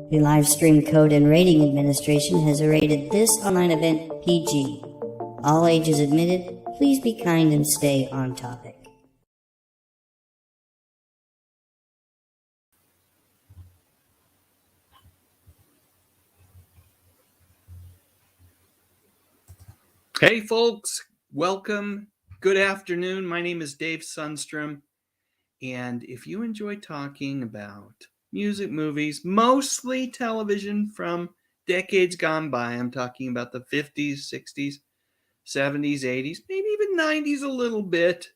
The Live Stream Code and Rating Administration has rated this online event PG. All ages admitted. Please be kind and stay on topic. Hey folks, welcome. Good afternoon. My name is Dave Sundstrom, and if you enjoy talking about music, movies, mostly television from decades gone by, I'm talking about the 50s, 60s, 70s, 80s, maybe even 90s a little bit,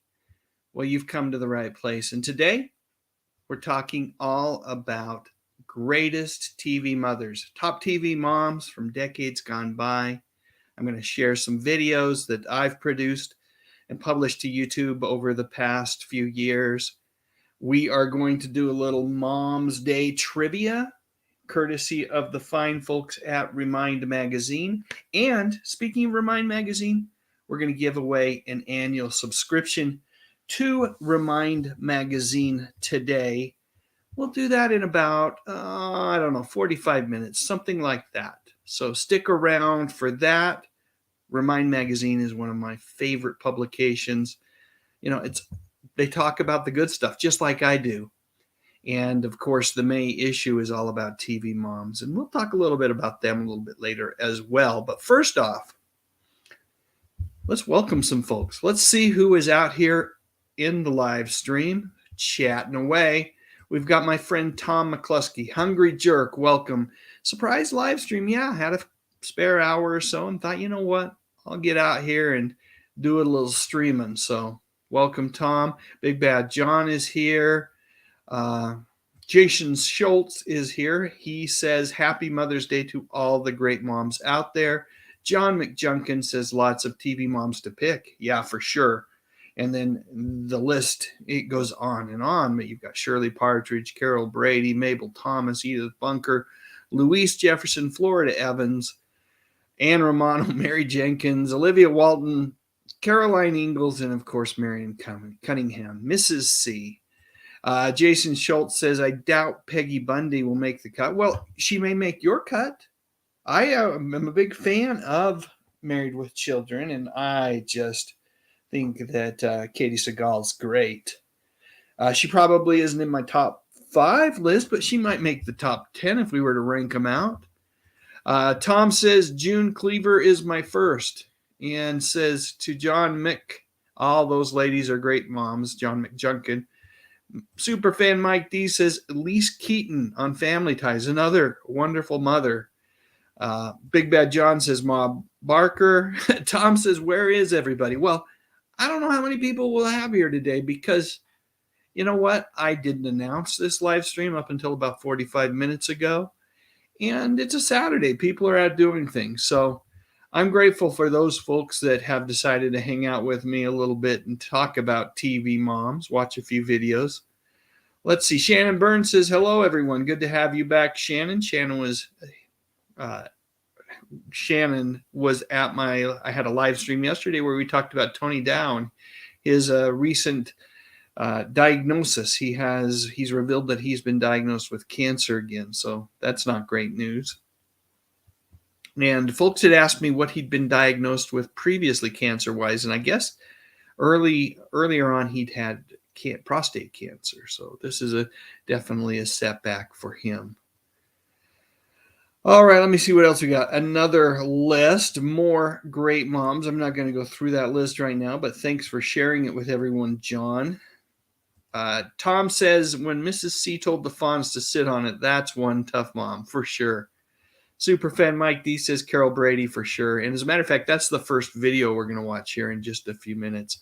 well, you've come to the right place. And today, we're talking all about greatest TV mothers, top TV moms from decades gone by. I'm going to share some videos that I've produced and published to YouTube over the past few years. We are going to do a little Mom's Day trivia, courtesy of the fine folks at Remind Magazine. And speaking of Remind Magazine, we're going to give away an annual subscription to Remind Magazine today. We'll do that in about, 45 minutes, something like that. So stick around for that. Remind Magazine is one of my favorite publications. You know, they talk about the good stuff, just like I do. And of course, the May issue is all about TV moms. And we'll talk a little bit about them a little bit later as well. But first off, let's welcome some folks. Let's see who is out here in the live stream, chatting away. We've got my friend Tom McCluskey, Hungry Jerk, welcome. Surprise live stream. Yeah, had a spare hour or so and thought, you know what? I'll get out here and do a little streaming. So welcome, Tom. Big Bad John is here. Jason Schultz is here. He says, Happy Mother's Day to all the great moms out there. John McJunkin says, lots of TV moms to pick. Yeah, for sure. And then the list, it goes on and on. But you've got Shirley Partridge, Carol Brady, Mabel Thomas, Edith Bunker, Louise Jefferson, Florida Evans, Anne Romano, Mary Jenkins, Olivia Walton, Caroline Ingalls, and of course, Marion Cunningham. Mrs. C. Jason Schultz says, I doubt Peggy Bundy will make the cut. Well, she may make your cut. I am a big fan of Married with Children, and I just think that Katie Seagal's great. She probably isn't in my top 5 list, but she might make the top 10 if we were to rank them out. Tom says, June Cleaver is my first, and says to John Mick, all those ladies are great moms, John McJunkin. Superfan Mike D says, Elise Keaton on Family Ties, another wonderful mother. Big Bad John says, Ma Barker. Tom says, where is everybody? Well, I don't know how many people we'll have here today because, you know what? I didn't announce this live stream up until about 45 minutes ago. And it's a Saturday. People are out doing things. So I'm grateful for those folks that have decided to hang out with me a little bit and talk about TV moms, watch a few videos. Let's see. Shannon Burns says, hello, everyone. Good to have you back, Shannon. Shannon was at I had a live stream yesterday where we talked about Tony Down, his recent diagnosis. He's revealed that he's been diagnosed with cancer again, so that's not great news. And folks had asked me what he'd been diagnosed with previously cancer-wise, and I guess earlier on he'd had prostate cancer, so this is definitely a setback for him. All right, let me see what else we got. Another list, more great moms. I'm not going to go through that list right now, but thanks for sharing it with everyone, John. Tom says, when Mrs. C told the Fawns to sit on it, that's one tough mom, for sure. Superfan Mike D says Carol Brady, for sure. And as a matter of fact, that's the first video we're going to watch here in just a few minutes.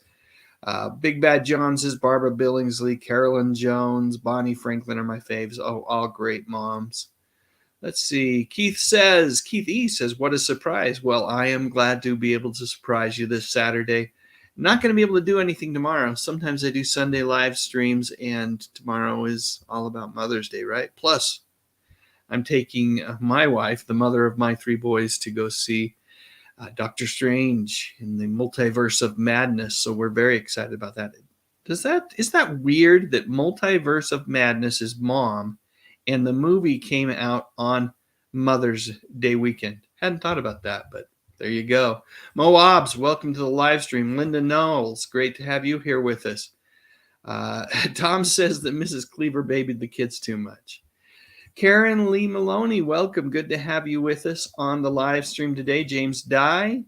Big Bad John says Barbara Billingsley, Carolyn Jones, Bonnie Franklin are my faves. Oh, all great moms. Let's see. Keith E says, what a surprise. Well, I am glad to be able to surprise you this Saturday. Not going to be able to do anything tomorrow. Sometimes I do Sunday live streams, and tomorrow is all about Mother's Day, right? Plus, I'm taking my wife, the mother of my 3 boys, to go see Doctor Strange in the Multiverse of Madness. So we're very excited about that. Is that weird that Multiverse of Madness is mom and the movie came out on Mother's Day weekend. Hadn't thought about that, but there you go. Moabs, welcome to the live stream. Linda Knowles, great to have you here with us. Tom says that Mrs. Cleaver babied the kids too much. Karen Lee Maloney, welcome. Good to have you with us on the live stream today. James Dye,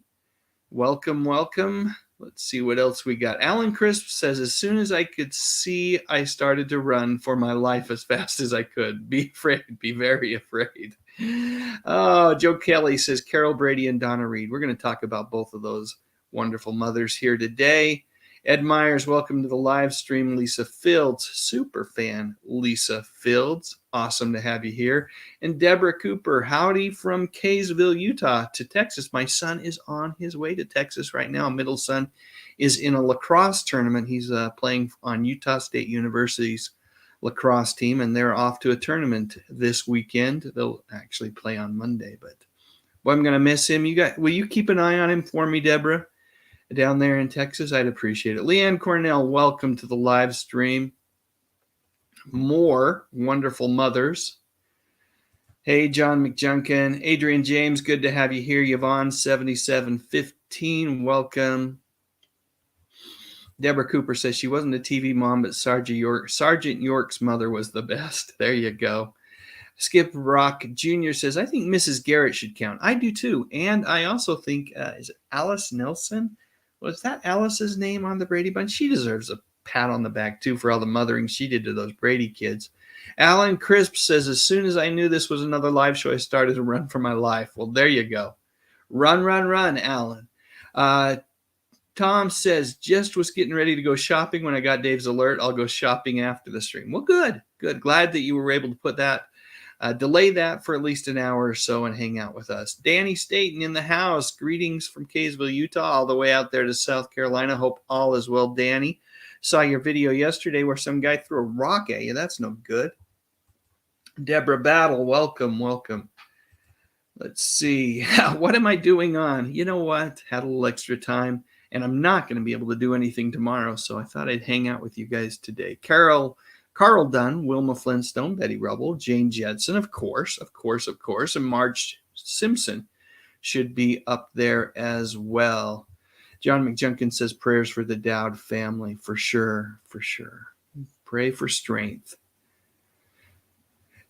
welcome, welcome. Let's see what else we got. Alan Crisp says, as soon as I could see, I started to run for my life as fast as I could. Be afraid, be very afraid. Oh, Joe Kelly says, Carol Brady and Donna Reed. We're going to talk about both of those wonderful mothers here today. Ed Myers, welcome to the live stream. Lisa Fields, super fan Lisa Fields. Awesome to have you here. And Deborah Cooper, howdy from Kaysville, Utah to Texas. My son is on his way to Texas right now. Middle son is in a lacrosse tournament. He's playing on Utah State University's lacrosse team, and they're off to a tournament this weekend. They'll actually play on Monday, but boy, I'm going to miss him. Will you keep an eye on him for me, Deborah? Down there in Texas, I'd appreciate it. Leanne Cornell, welcome to the live stream. More wonderful mothers. Hey, John McJunkin. Adrian James, good to have you here. Yvonne 7715, welcome. Deborah Cooper says she wasn't a TV mom, but Sergeant York's mother was the best. There you go. Skip Rock Jr. says, I think Mrs. Garrett should count. I do too. And I also think, is it Alice Nelson? Was that Alice's name on the Brady Bunch? She deserves a pat on the back, too, for all the mothering she did to those Brady kids. Alan Crisp says, as soon as I knew this was another live show, I started to run for my life. Well, there you go. Run, run, run, Alan. Tom says, just was getting ready to go shopping when I got Dave's alert. I'll go shopping after the stream. Well, good. Glad that you were able to put that. Delay that for at least an hour or so and hang out with us. Danny Staten in the house. Greetings from Kaysville, Utah, all the way out there to South Carolina. Hope all is well, Danny. Saw your video yesterday where some guy threw a rock at you. That's no good. Deborah Battle, welcome, welcome. Let's see. What am I doing on? You know what? Had a little extra time, and I'm not going to be able to do anything tomorrow, so I thought I'd hang out with you guys today. Carl Dunn, Wilma Flintstone, Betty Rubble, Jane Jedson, of course, and Marge Simpson should be up there as well. John McJunkin says prayers for the Dowd family, for sure. Pray for strength.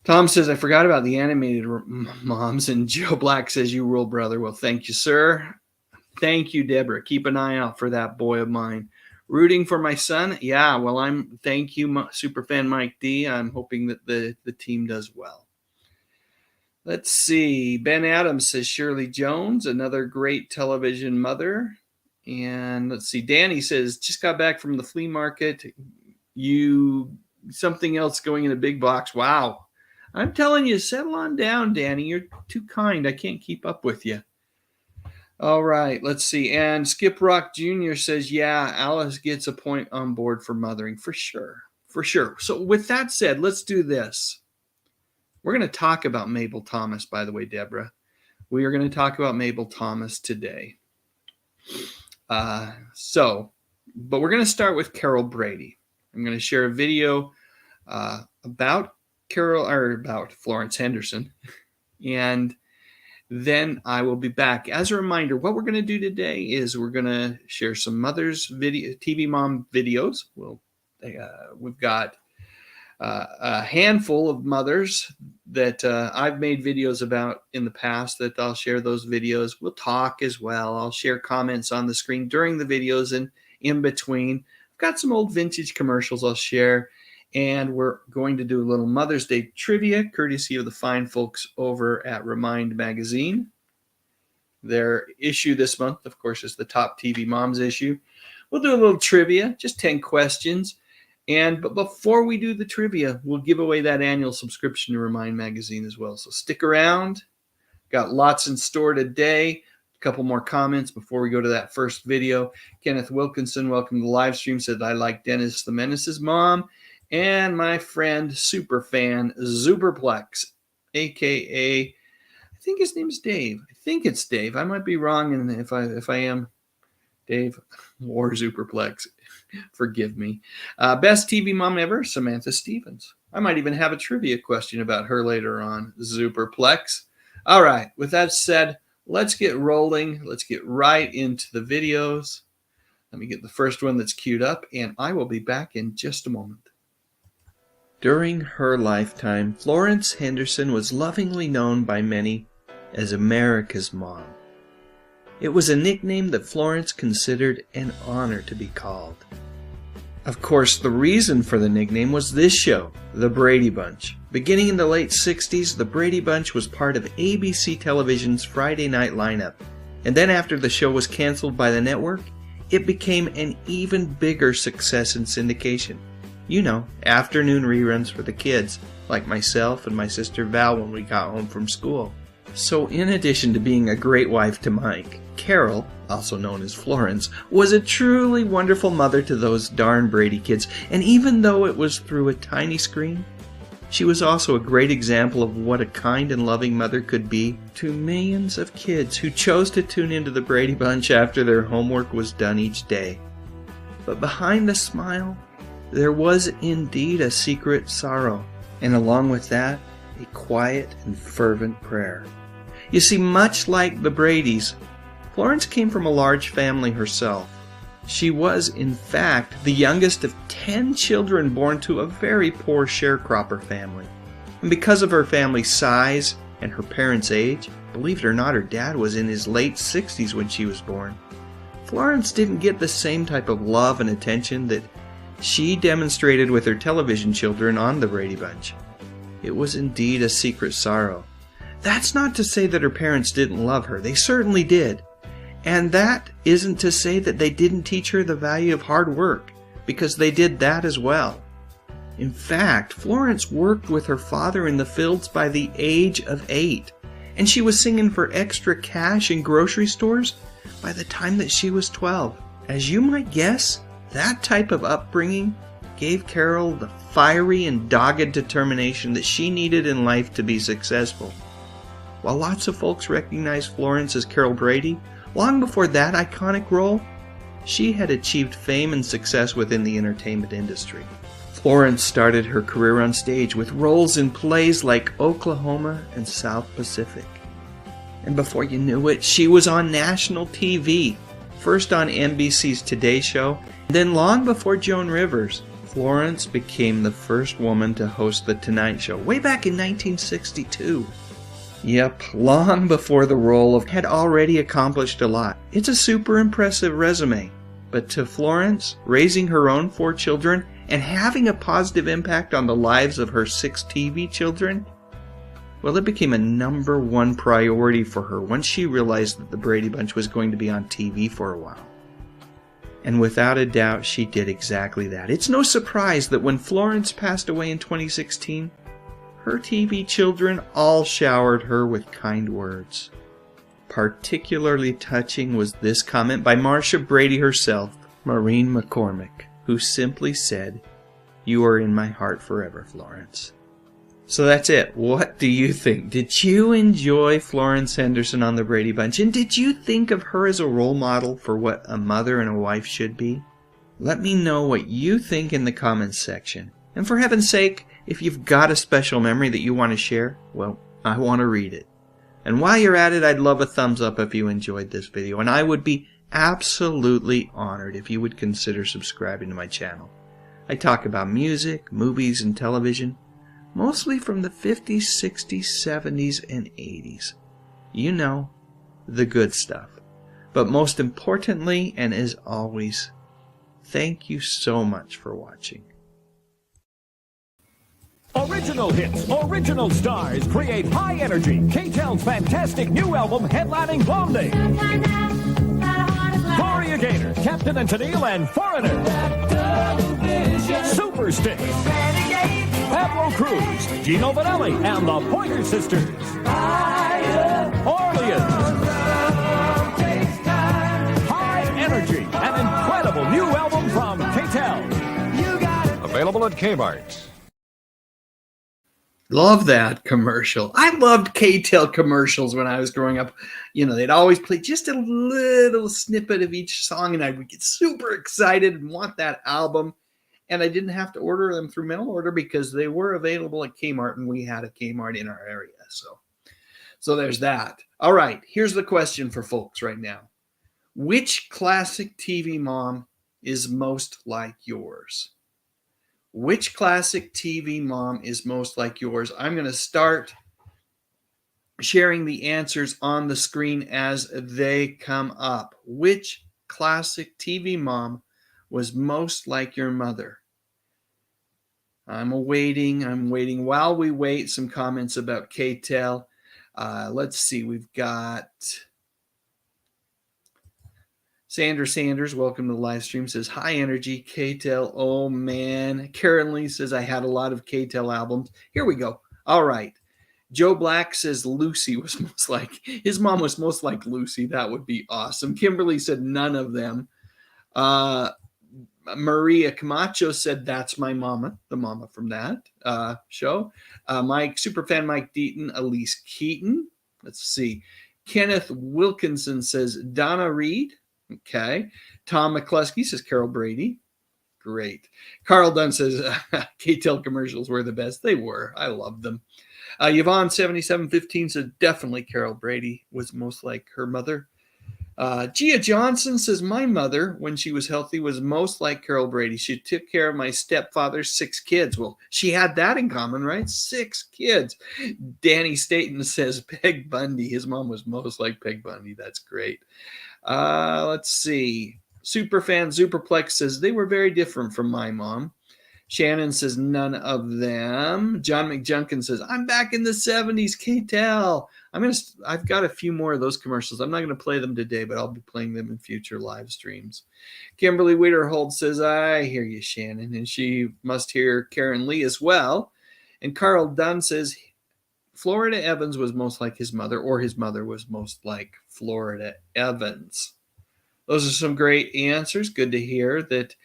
Tom says, I forgot about the animated moms, and Joe Black says, you rule, brother. Well, thank you, sir. Thank you, Deborah. Keep an eye out for that boy of mine. Rooting for my son? Yeah, well, thank you, Superfan Mike D. I'm hoping that the team does well. Let's see. Ben Adams says Shirley Jones, another great television mother. And let's see. Danny says, just got back from the flea market. Something else going in a big box. Wow. I'm telling you, settle on down, Danny. You're too kind. I can't keep up with you. All right, let's see. And Skip Rock Jr. says, yeah, Alice gets a point on board for mothering. For sure. So with that said, let's do this. We're going to talk about Mabel Thomas, by the way, Deborah. We are going to talk about Mabel Thomas today. But we're going to start with Carol Brady. I'm going to share a video about Florence Henderson. And then I will be back. As a reminder, what we're going to do today is we're going to share some mothers TV mom videos. We've got a handful of mothers that I've made videos about in the past that I'll share those videos. We'll talk as well. I'll share comments on the screen during the videos and in between. I've got some old vintage commercials I'll share. And we're going to do a little Mother's Day trivia, courtesy of the fine folks over at Remind Magazine. Their issue this month, of course, is the Top TV Moms issue. We'll do a little trivia, just 10 questions. But before we do the trivia, we'll give away that annual subscription to Remind Magazine as well. So stick around. Got lots in store today. A couple more comments before we go to that first video. Kenneth Wilkinson, welcome to the live stream, said, I like Dennis the Menace's mom. And my friend, super fan, Zuperplex, a.k.a. I think his name's Dave. I think it's Dave. I might be wrong, and if I am, Dave or Zuperplex. Forgive me. Best TV mom ever, Samantha Stevens. I might even have a trivia question about her later on. Superplex. All right, with that said, let's get rolling. Let's get right into the videos. Let me get the first one that's queued up, and I will be back in just a moment. During her lifetime, Florence Henderson was lovingly known by many as America's Mom. It was a nickname that Florence considered an honor to be called. Of course, the reason for the nickname was this show, The Brady Bunch. Beginning in the late 60s, The Brady Bunch was part of ABC Television's Friday night lineup. And then after the show was canceled by the network, it became an even bigger success in syndication. You know, afternoon reruns for the kids, like myself and my sister Val when we got home from school. So in addition to being a great wife to Mike, Carol, also known as Florence, was a truly wonderful mother to those darn Brady kids, and even though it was through a tiny screen, she was also a great example of what a kind and loving mother could be to millions of kids who chose to tune into the Brady Bunch after their homework was done each day. But behind the smile, there was indeed a secret sorrow, and along with that, a quiet and fervent prayer. You see, much like the Bradys, Florence came from a large family herself. She was, in fact, the youngest of 10 children born to a very poor sharecropper family. And because of her family's size and her parents' age, believe it or not, her dad was in his late 60s when she was born, Florence didn't get the same type of love and attention that she demonstrated with her television children on the Brady Bunch. It was indeed a secret sorrow. That's not to say that her parents didn't love her. They certainly did. And that isn't to say that they didn't teach her the value of hard work, because they did that as well. In fact, Florence worked with her father in the fields by the age of 8, and she was singing for extra cash in grocery stores by the time that she was 12. As you might guess, that type of upbringing gave Carol the fiery and dogged determination that she needed in life to be successful. While lots of folks recognized Florence as Carol Brady, long before that iconic role, she had achieved fame and success within the entertainment industry. Florence started her career on stage with roles in plays like Oklahoma and South Pacific. And before you knew it, she was on national TV, first on NBC's Today Show, and then long before Joan Rivers, Florence became the first woman to host The Tonight Show, way back in 1962. Yep, long before the role had already accomplished a lot. It's a super impressive resume. But to Florence, raising her own 4 children and having a positive impact on the lives of her 6 TV children, well, it became a #1 priority for her once she realized that the Brady Bunch was going to be on TV for a while. And without a doubt, she did exactly that. It's no surprise that when Florence passed away in 2016, her TV children all showered her with kind words. Particularly touching was this comment by Marcia Brady herself, Maureen McCormick, who simply said, "You are in my heart forever, Florence." So that's it. What do you think? Did you enjoy Florence Henderson on the Brady Bunch? And did you think of her as a role model for what a mother and a wife should be? Let me know what you think in the comments section. And for heaven's sake, if you've got a special memory that you want to share, well, I want to read it. And while you're at it, I'd love a thumbs up if you enjoyed this video. And I would be absolutely honored if you would consider subscribing to my channel. I talk about music, movies, and television, mostly from the 50s, 60s, 70s, and 80s. You know, the good stuff. But most importantly, and as always, thank you so much for watching. Original hits, original stars create high energy. K-Town's fantastic new album headlining Blondie, Gloria Gaynor, Captain and Tennille, and Foreigner, Superstick, Pablo Cruz, Gino Vanelli, and the Pointer Sisters, Orleans, high energy, an incredible new album from K-Town. Available at Kmart. Love that commercial. I loved K-Tel commercials when I was growing up. You know, they'd always play just a little snippet of each song, and I would get super excited and want that album. And I didn't have to order them through mail order because they were available at Kmart, and we had a Kmart in our area. So there's that. All right, here's the question for folks right now. Which classic TV mom is most like yours? Which classic TV mom is most like yours? I'm going to start sharing the answers on the screen as they come up. Which classic TV mom was most like your mother? I'm waiting. While we wait, some comments about K-Tel. Let's see. We've got Sanders, welcome to the live stream, says, high energy, K-Tel, oh man. Karen Lee says, I had a lot of K-Tel albums. Here we go. All right. Joe Black says Lucy was most like, his mom was most like Lucy. That would be awesome. Kimberly said none of them. Maria Camacho said, that's my mama, the mama from that show. Superfan Mike Deaton, Elise Keaton. Let's see. Kenneth Wilkinson says, Donna Reed. Okay. Tom McCluskey says Carol Brady. Great. Carl Dunn says K-Tel commercials were the best. They were. I loved them. Yvonne 7715 said definitely Carol Brady was most like her mother. Gia Johnson says my mother, when she was healthy, was most like Carol Brady. She took care of my stepfather's 6 kids. Well, she had that in common, right? 6 kids. Danny Staten says Peg Bundy. His mom was most like Peg Bundy. That's great. Let's see. Superfan Superplex says they were very different from my mom. Shannon says none of them. John McJunkin says I'm back in the 70s. K-Tel. I've got a few more of those commercials. I'm not going to play them today, but I'll be playing them in future live streams. Kimberly Wiederhold says I hear you, Shannon, and she must hear Karen Lee as well. And Carl Dunn says Florida Evans was most like his mother, or his mother was most like Florida Evans. Those are some great answers. Good to hear that,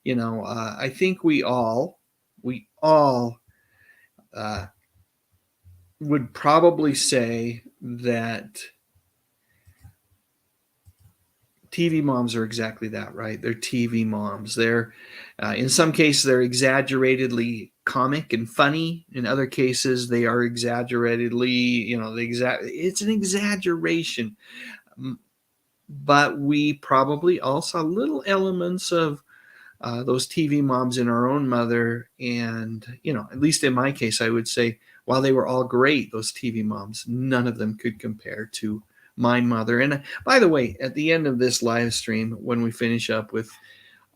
I think we all would probably say that TV moms are exactly that, right? They're TV moms. They're, in some cases, they're exaggeratedly comic and funny. In other cases, they are exaggeratedly, it's an exaggeration. But we probably all saw little elements of those TV moms in our own mother. And, at least in my case, I would say, while they were all great, those TV moms, none of them could compare to my mother. And by the way, at the end of this live stream, when we finish up with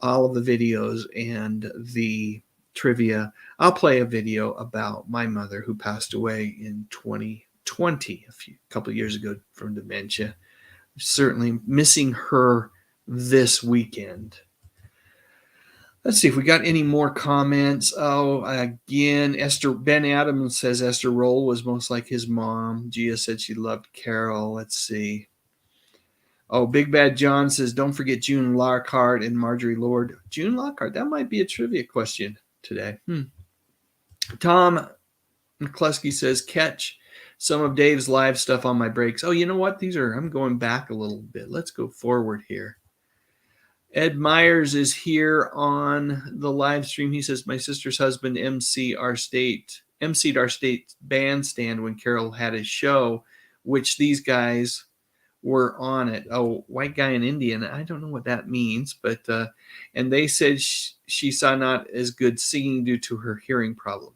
all of the videos and the trivia, I'll play a video about my mother who passed away in 2020, a couple of years ago from dementia. Certainly missing her this weekend. Let's see if we got any more comments. Oh, again, Ben Adams says Esther Roll was most like his mom. Gia said she loved Carol. Let's see. Oh, Big Bad John says, don't forget June Lockhart and Marjorie Lord. June Lockhart, that might be a trivia question today. Tom McCluskey says, catch some of Dave's live stuff on my breaks. Oh, you know what? I'm going back a little bit. Let's go forward here. Ed Myers is here on the live stream. He says, my sister's husband emceed our state bandstand when Carol had a show, which these guys were on it. Oh, white guy and Indian. I don't know what that means, but, and they said she saw not as good singing due to her hearing problem.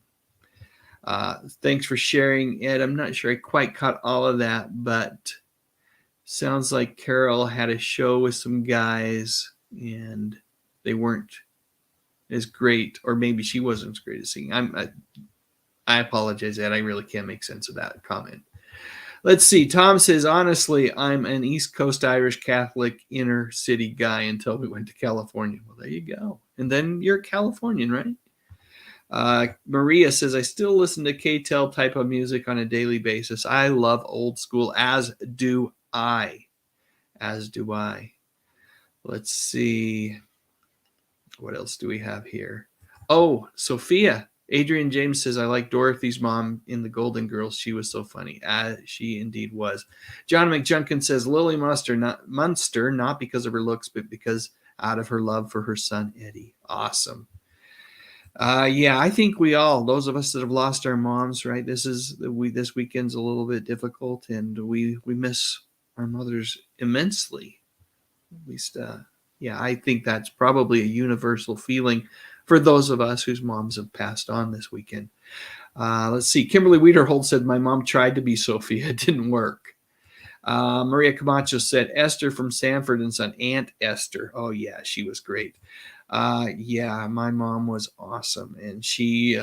Thanks for sharing, Ed. I'm not sure I quite caught all of that, but sounds like Carol had a show with some guys and they weren't as great, or maybe she wasn't as great as singing. I apologize, Ed. I really can't make sense of that comment. Let's see. Tom says, honestly, I'm an East Coast Irish Catholic inner city guy until we went to California. Well, there you go. And then you're Californian, right? Maria says, I still listen to K-Tel type of music on a daily basis. I love old school, as do I. Let's see. What else do we have here? Oh, Sophia Adrian James says, I like Dorothy's mom in The Golden Girls. She was so funny. She indeed was. John McJunkin says, Lily Munster, not because of her looks, but because out of her love for her son, Eddie. Awesome. Yeah, I think we all, those of us that have lost our moms, right? This weekend's a little bit difficult, and we miss our mothers immensely. At least, yeah, I think that's probably a universal feeling for those of us whose moms have passed on this weekend. Let's see. Kimberly Wiederhold said, my mom tried to be Sophia. It didn't work. Maria Camacho said, Esther from Sanford and Son. Aunt Esther. Oh, yeah, she was great. Yeah, my mom was awesome. And she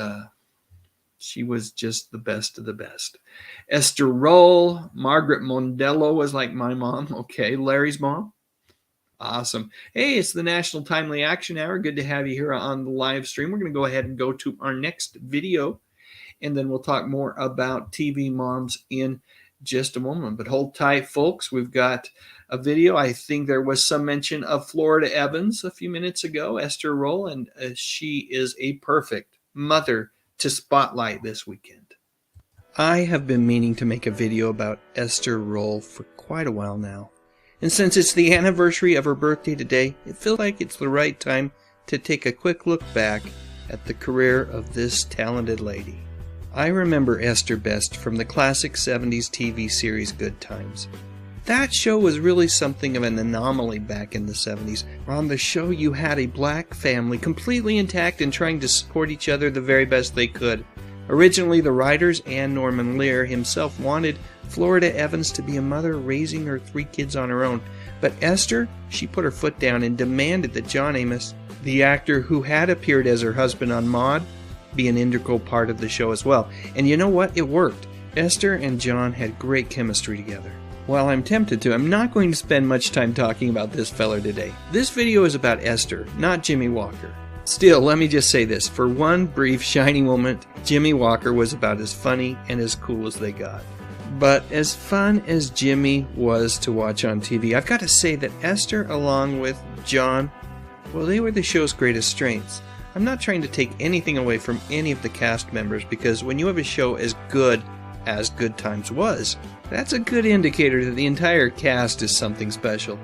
was just the best of the best. Esther Roll. Margaret Mondello was like my mom. Okay. Larry's mom. Awesome. Hey, it's the National Timely Action Hour. Good to have you here on the live stream. We're going to go ahead and go to our next video, and then we'll talk more about TV moms in just a moment. But hold tight, folks. We've got a video. I think there was some mention of Florida Evans a few minutes ago, Esther Roll, and she is a perfect mother to spotlight this weekend. I have been meaning to make a video about Esther Roll for quite a while now. And since it's the anniversary of her birthday today, it feels like it's the right time to take a quick look back at the career of this talented lady. I remember Esther best from the classic 70s TV series Good Times. That show was really something of an anomaly back in the 70s. On the show, you had a black family completely intact and trying to support each other the very best they could. Originally, the writers and Norman Lear himself wanted Florida Evans to be a mother raising her 3 kids on her own. But Esther, she put her foot down and demanded that John Amos, the actor who had appeared as her husband on Maude, be an integral part of the show as well. And you know what? It worked. Esther and John had great chemistry together. While I'm tempted to, I'm not going to spend much time talking about this fella today. This video is about Esther, not Jimmy Walker. Still, let me just say this. For one brief, shining moment, Jimmy Walker was about as funny and as cool as they got. But as fun as Jimmy was to watch on TV, I've got to say that Esther, along with John, well, they were the show's greatest strengths. I'm not trying to take anything away from any of the cast members, because when you have a show as good as Good Times was, that's a good indicator that the entire cast is something special.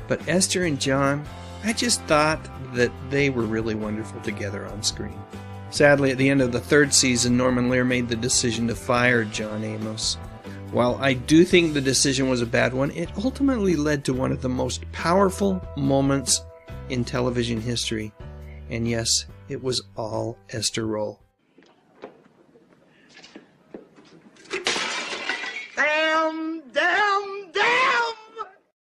But Esther and John, I just thought that they were really wonderful together on screen. Sadly, at the end of the 3rd season, Norman Lear made the decision to fire John Amos. While I do think the decision was a bad one, it ultimately led to one of the most powerful moments in television history. And yes, it was all Esther Roll. Damn!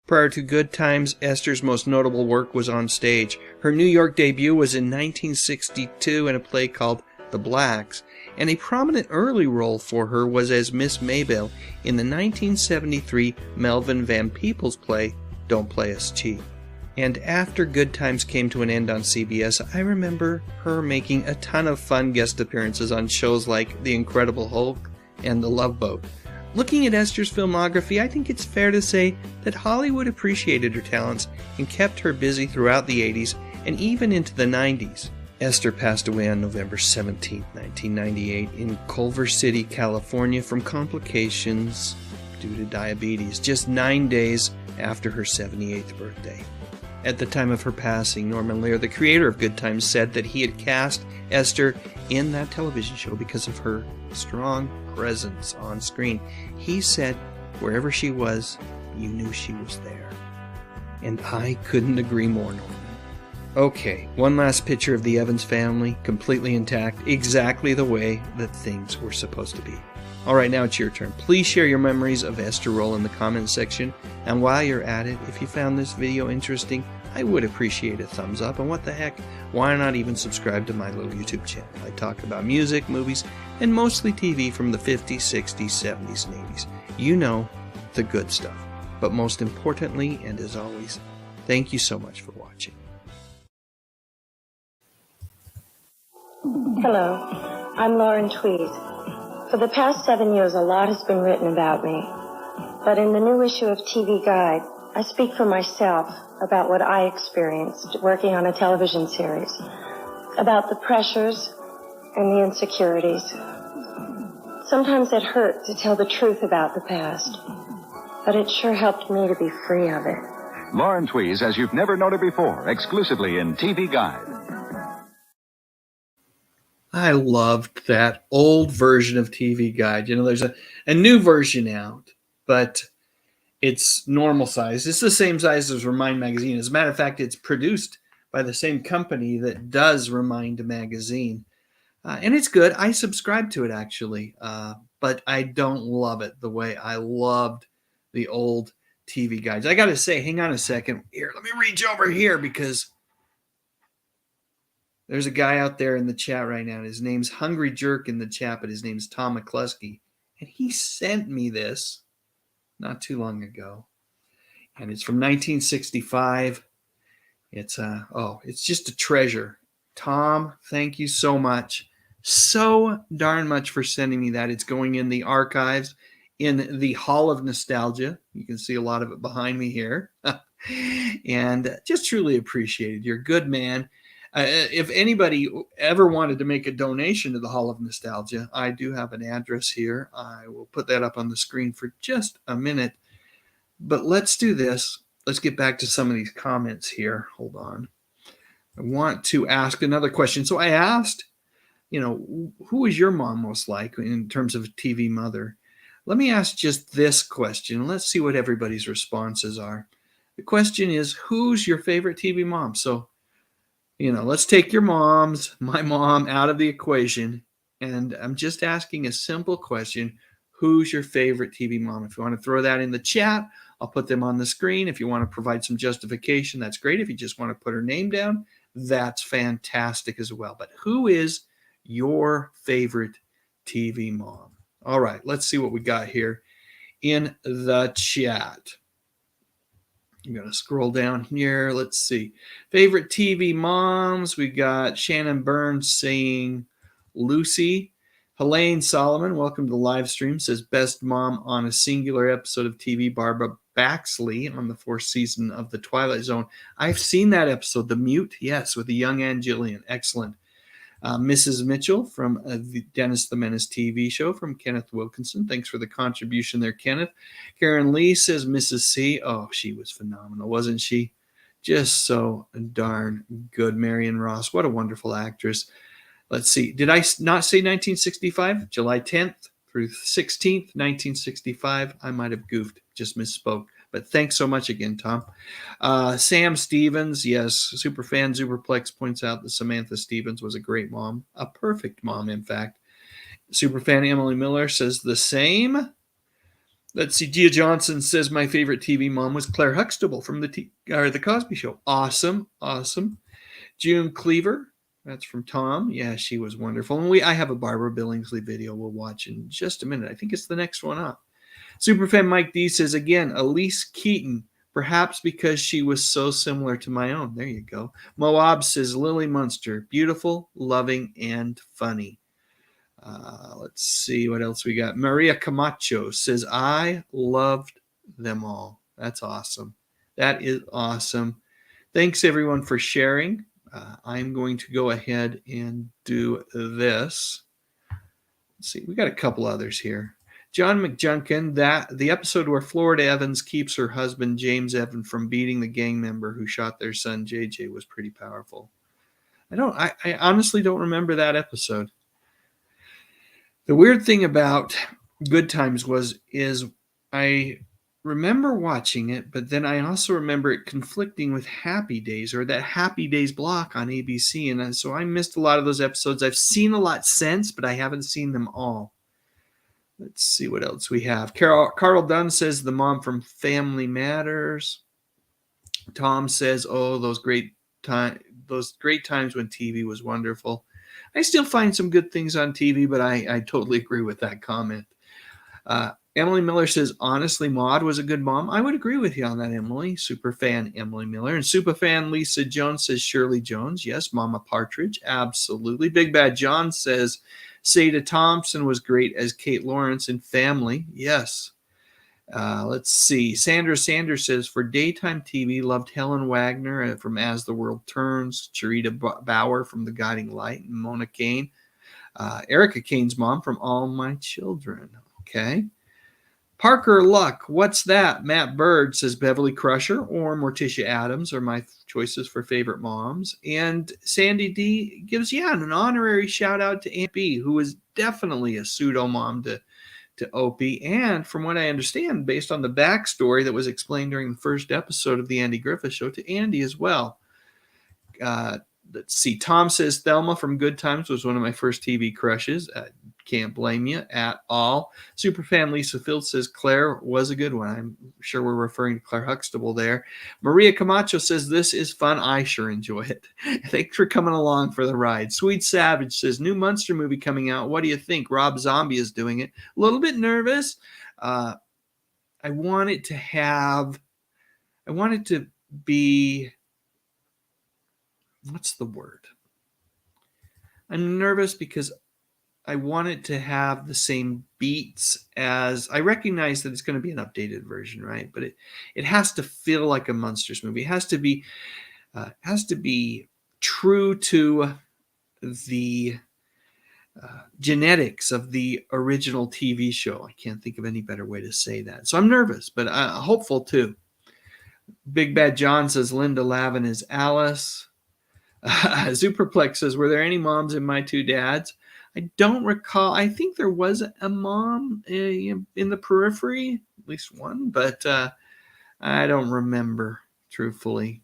Prior to Good Times, Esther's most notable work was on stage. Her New York debut was in 1962 in a play called The Blacks, and a prominent early role for her was as Miss Maybelle in the 1973 Melvin Van Peebles play Don't Play Us Cheap. And after Good Times came to an end on CBS, I remember her making a ton of fun guest appearances on shows like The Incredible Hulk and The Love Boat. Looking at Esther's filmography, I think it's fair to say that Hollywood appreciated her talents and kept her busy throughout the 80s and even into the 90s. Esther passed away on November 17, 1998 in Culver City, California from complications due to diabetes, just 9 days after her 78th birthday. At the time of her passing, Norman Lear, the creator of Good Times, said that he had cast Esther in that television show because of her strong presence on screen. He said, wherever she was, you knew she was there. And I couldn't agree more, Norman. Okay, one last picture of the Evans family, completely intact, exactly the way that things were supposed to be. All right, now it's your turn. Please share your memories of Esther Roll in the comments section. And while you're at it, if you found this video interesting, I would appreciate a thumbs up. And what the heck, why not even subscribe to my little YouTube channel? I talk about music, movies, and mostly TV from the 50s, 60s, 70s, and 80s. You know, the good stuff. But most importantly, and as always, thank you so much for watching. Hello, I'm Lauren Tweeze. For the past 7 years, a lot has been written about me. But in the new issue of TV Guide, I speak for myself about what I experienced working on a television series, about the pressures and the insecurities. Sometimes it hurt to tell the truth about the past, but it sure helped me to be free of it. Lauren Tweeze as you've never known her before, exclusively in TV Guide. I loved that old version of TV Guide. You know, there's a new version out, but it's normal size. It's the same size as Remind Magazine. As a matter of fact, it's produced by the same company that does Remind Magazine. And it's good. I subscribe to it, actually, but I don't love it the way I loved the old TV Guides. I got to say, hang on a second. Here, let me reach over here because there's a guy out there in the chat right now. His name's Hungry Jerk in the chat, but his name's Tom McCluskey. And he sent me this not too long ago. And it's from 1965. It's just a treasure. Tom, thank you so much. So darn much for sending me that. It's going in the archives in the Hall of Nostalgia. You can see a lot of it behind me here. And just truly appreciated. You're a good man. If anybody ever wanted to make a donation to the Hall of Nostalgia, I do have an address here. I will put that up on the screen for just a minute. But let's do this. Let's get back to some of these comments here. Hold on. I want to ask another question. So I asked, who is your mom most like in terms of a TV mother? Let me ask just this question. Let's see what everybody's responses are. The question is, who's your favorite TV mom? So, let's take my mom out of the equation. And I'm just asking a simple question. Who's your favorite TV mom? If you want to throw that in the chat, I'll put them on the screen. If you want to provide some justification, that's great. If you just want to put her name down, that's fantastic as well. But who is your favorite TV mom? All right, let's see what we got here in the chat. I'm going to scroll down here. Let's see. Favorite TV moms. We got Shannon Burns saying Lucy. Helene Solomon, welcome to the live stream, says best mom on a singular episode of TV, Barbara Baxley on the 4th season of The Twilight Zone. I've seen that episode, The Mute, yes, with the young Ann Gillian. Excellent. Mrs. Mitchell from the Dennis the Menace TV show from Kenneth Wilkinson. Thanks for the contribution there, Kenneth. Karen Lee says Mrs. C. Oh, she was phenomenal, wasn't she? Just so darn good. Marion Ross, what a wonderful actress. Let's see. Did I not say 1965? July 10th through 16th, 1965. I might have goofed, just misspoke. But thanks so much again, Tom. Sam Stevens, yes, Superfan Superplex points out that Samantha Stevens was a great mom, a perfect mom, in fact. Superfan Emily Miller says the same. Let's see. Gia Johnson says my favorite TV mom was Claire Huxtable from the Cosby Show. Awesome, awesome. June Cleaver, that's from Tom. Yeah, she was wonderful. And I have a Barbara Billingsley video we'll watch in just a minute. I think it's the next one up. Superfan Mike D says, again, Elise Keaton, perhaps because she was so similar to my own. There you go. Moab says, Lily Munster, beautiful, loving, and funny. Let's see what else we got. Maria Camacho says, I loved them all. That's awesome. That is awesome. Thanks, everyone, for sharing. I'm going to go ahead and do this. Let's see. We got a couple others here. John McJunkin, the episode where Florida Evans keeps her husband, James Evans, from beating the gang member who shot their son, JJ, was pretty powerful. I honestly don't remember that episode. The weird thing about Good Times is I remember watching it, but then I also remember it conflicting with Happy Days or that Happy Days block on ABC. And so I missed a lot of those episodes. I've seen a lot since, but I haven't seen them all. Let's see what else we have. Carl Dunn says the mom from Family Matters. Tom says, oh, those great times when TV was wonderful. I still find some good things on TV, but I totally agree with that comment. Emily Miller says, honestly, Maude was a good mom. I would agree with you on that, Emily. Superfan Emily Miller. And Superfan Lisa Jones says Shirley Jones. Yes, Mama Partridge. Absolutely. Big Bad John says Sada Thompson was great as Kate Lawrence in Family. Yes. Let's see. Sandra Sanders says, for daytime TV, loved Helen Wagner from As the World Turns, Charita Bauer from The Guiding Light, and Mona Kane. Erica Kane's mom from All My Children. Okay. Parker Luck, what's that? Matt Bird says Beverly Crusher or Morticia Adams are my choices for favorite moms. And Sandy D gives, an honorary shout out to Aunt B, who is definitely a pseudo mom to Opie. And from what I understand, based on the backstory that was explained during the first episode of the Andy Griffith Show, to Andy as well. Let's see. Tom says Thelma from Good Times was one of my first TV crushes. Can't blame you at all. Superfan Lisa Field says Claire was a good one. I'm sure we're referring to Claire Huxtable there. Maria Camacho says this is fun. I sure enjoy it. Thanks for coming along for the ride. Sweet Savage says new Munster movie coming out. What do you think? Rob Zombie is doing it. A little bit nervous. I want it to be, what's the word? I'm nervous because I want it to have the same beats as, I recognize that it's going to be an updated version, right? But it has to feel like a Munsters movie. It has to be true to the genetics of the original TV show. I can't think of any better way to say that. So I'm nervous, but hopeful too. Big Bad John says Linda Lavin is Alice. Superplex says, were there any moms in My Two Dads? I don't recall. I think there was a mom in the periphery, at least one, but I don't remember, truthfully.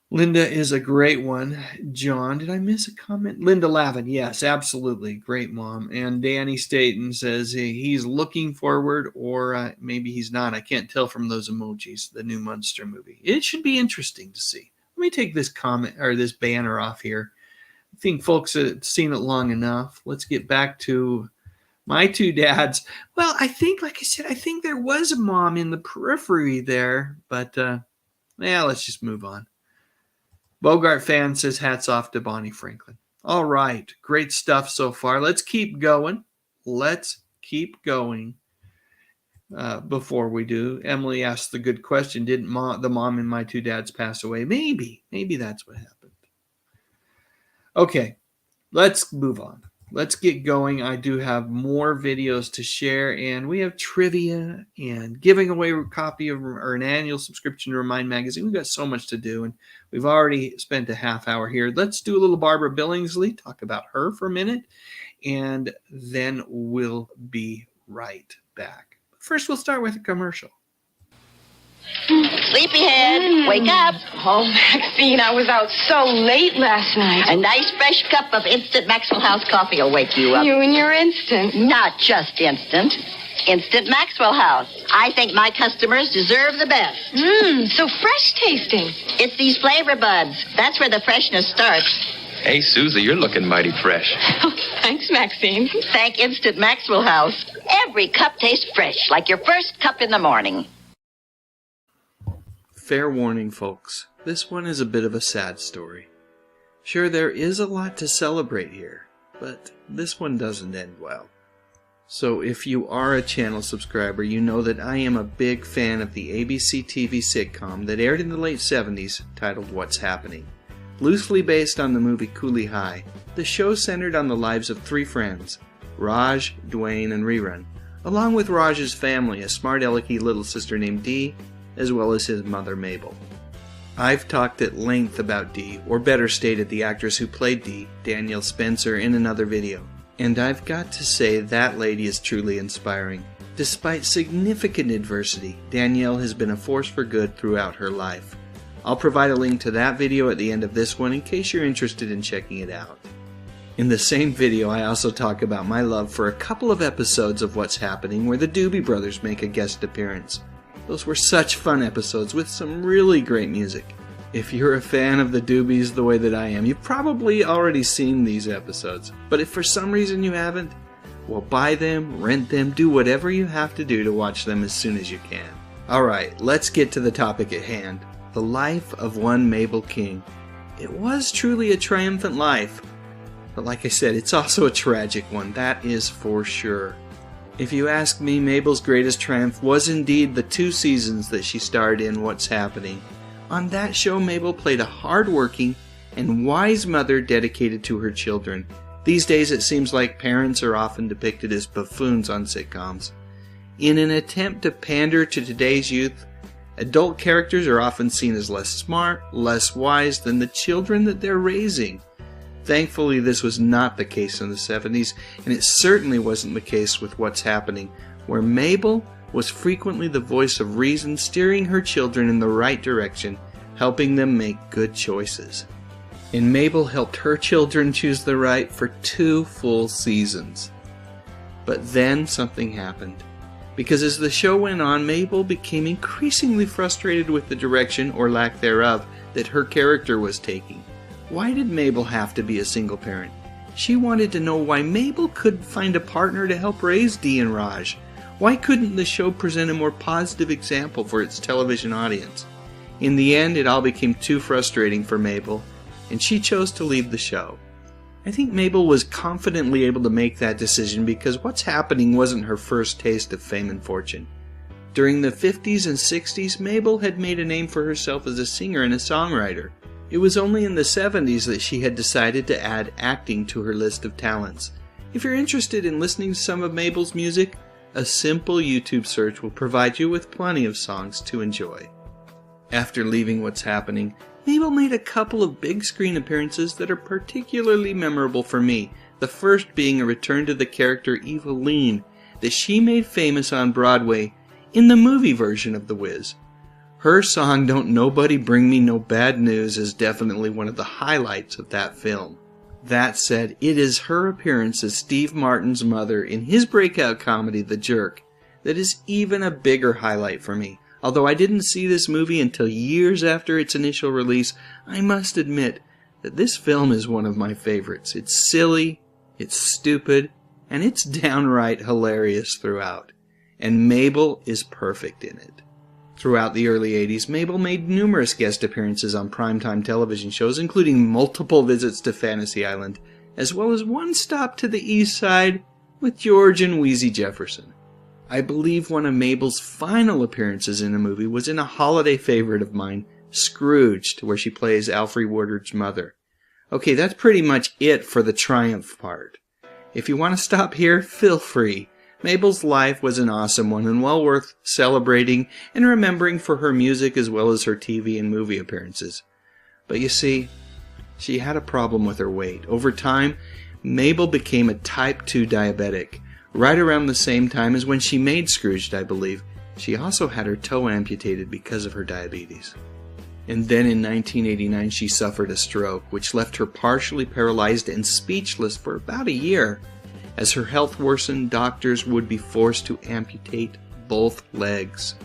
Linda is a great one. John, did I miss a comment? Linda Lavin, yes, absolutely. Great mom. And Danny Staten says he's looking forward, or maybe he's not. I can't tell from those emojis, the new Munster movie. It should be interesting to see. Let me take this comment or this banner off here. I think folks have seen it long enough. Let's get back to My Two Dads. Well, I think, like I said, I think there was a mom in the periphery there, but let's just move on. Bogart fan says hats off to Bonnie Franklin. All right, great stuff so far. Let's keep going. Before we do, Emily asked the good question, didn't the mom in My Two Dads pass away? Maybe that's what happened. Okay, let's move on. Let's get going. I do have more videos to share, and we have trivia and giving away a copy of or an annual subscription to Remind Magazine. We've got so much to do, and we've already spent a half hour here. Let's do a little Barbara Billingsley, talk about her for a minute, and then we'll be right back. First, we'll start with a commercial. Sleepyhead, wake up. Oh, Maxine, I was out so late last night. A nice fresh cup of instant Maxwell House coffee will wake you up. You and your instant. Not just instant. Instant Maxwell House. I think my customers deserve the best. So fresh tasting. It's these flavor buds. That's where the freshness starts. Hey, Susie, you're looking mighty fresh. Oh, thanks, Maxine. Thank Instant Maxwell House. Every cup tastes fresh, like your first cup in the morning. Fair warning, folks. This one is a bit of a sad story. Sure, there is a lot to celebrate here, but this one doesn't end well. So if you are a channel subscriber, you know that I am a big fan of the ABC TV sitcom that aired in the late 70s titled What's Happening. Loosely based on the movie Cooley High, the show centered on the lives of three friends, Raj, Dwayne, and Rerun, along with Raj's family, a smart alecky little sister named Dee, as well as his mother Mabel. I've talked at length about Dee, or better stated the actress who played Dee, Danielle Spencer, in another video. And I've got to say that lady is truly inspiring. Despite significant adversity, Danielle has been a force for good throughout her life. I'll provide a link to that video at the end of this one in case you're interested in checking it out. In the same video, I also talk about my love for a couple of episodes of What's Happening where the Doobie Brothers make a guest appearance. Those were such fun episodes with some really great music. If you're a fan of the Doobies the way that I am, you've probably already seen these episodes. But if for some reason you haven't, well, buy them, rent them, do whatever you have to do to watch them as soon as you can. Alright, let's get to the topic at hand. The life of one Mabel King. It was truly a triumphant life. But like I said, it's also a tragic one, that is for sure. If you ask me, Mabel's greatest triumph was indeed the 2 seasons that she starred in What's Happening. On that show, Mabel played a hard-working and wise mother dedicated to her children, These days it seems like parents are often depicted as buffoons on sitcoms. In an attempt to pander to today's youth, adult characters are often seen as less smart, less wise than the children that they're raising. Thankfully, this was not the case in the 70s, and it certainly wasn't the case with What's Happening, where Mabel was frequently the voice of reason, steering her children in the right direction, helping them make good choices. And Mabel helped her children choose the right for 2 full seasons. But then something happened. Because as the show went on, Mabel became increasingly frustrated with the direction, or lack thereof, that her character was taking. Why did Mabel have to be a single parent? She wanted to know why Mabel couldn't find a partner to help raise Dee and Raj. Why couldn't the show present a more positive example for its television audience? In the end, it all became too frustrating for Mabel, and she chose to leave the show. I think Mabel was confidently able to make that decision because What's Happening wasn't her first taste of fame and fortune. During the 50s and 60s, Mabel had made a name for herself as a singer and a songwriter. It was only in the 70s that she had decided to add acting to her list of talents. If you're interested in listening to some of Mabel's music, a simple YouTube search will provide you with plenty of songs to enjoy. After leaving What's Happening, Mabel made a couple of big screen appearances that are particularly memorable for me, the first being a return to the character Eveline that she made famous on Broadway in the movie version of The Wiz. Her song Don't Nobody Bring Me No Bad News is definitely one of the highlights of that film. That said, it is her appearance as Steve Martin's mother in his breakout comedy The Jerk that is even a bigger highlight for me. Although I didn't see this movie until years after its initial release, I must admit that this film is one of my favorites. It's silly, it's stupid, and it's downright hilarious throughout. And Mabel is perfect in it. Throughout the early 80s, Mabel made numerous guest appearances on primetime television shows, including multiple visits to Fantasy Island, as well as one stop to the East Side with George and Wheezy Jefferson. I believe one of Mabel's final appearances in a movie was in a holiday favorite of mine, Scrooged, where she plays Alfre Woodard's mother. Okay, that's pretty much it for the triumph part. If you want to stop here, feel free. Mabel's life was an awesome one and well worth celebrating and remembering for her music as well as her TV and movie appearances. But you see, she had a problem with her weight. Over time, Mabel became a type 2 diabetic. Right around the same time as when she made Scrooged, I believe, she also had her toe amputated because of her diabetes. And then in 1989 she suffered a stroke, which left her partially paralyzed and speechless for about a year. As her health worsened, doctors would be forced to amputate both legs.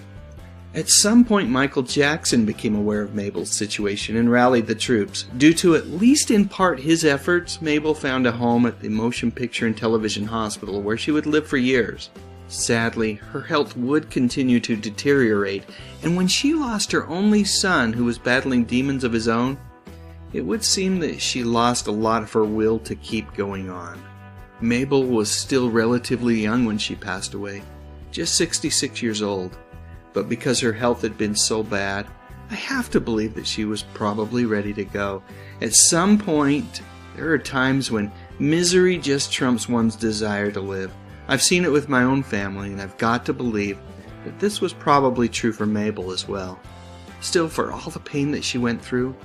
At some point, Michael Jackson became aware of Mabel's situation and rallied the troops. Due to at least in part his efforts, Mabel found a home at the Motion Picture and Television Hospital where she would live for years. Sadly, her health would continue to deteriorate, and when she lost her only son who was battling demons of his own, it would seem that she lost a lot of her will to keep going on. Mabel was still relatively young when she passed away, just 66 years old. But because her health had been so bad, I have to believe that she was probably ready to go. At some point, there are times when misery just trumps one's desire to live. I've seen it with my own family, and I've got to believe that this was probably true for Mabel as well. Still, for all the pain that she went through,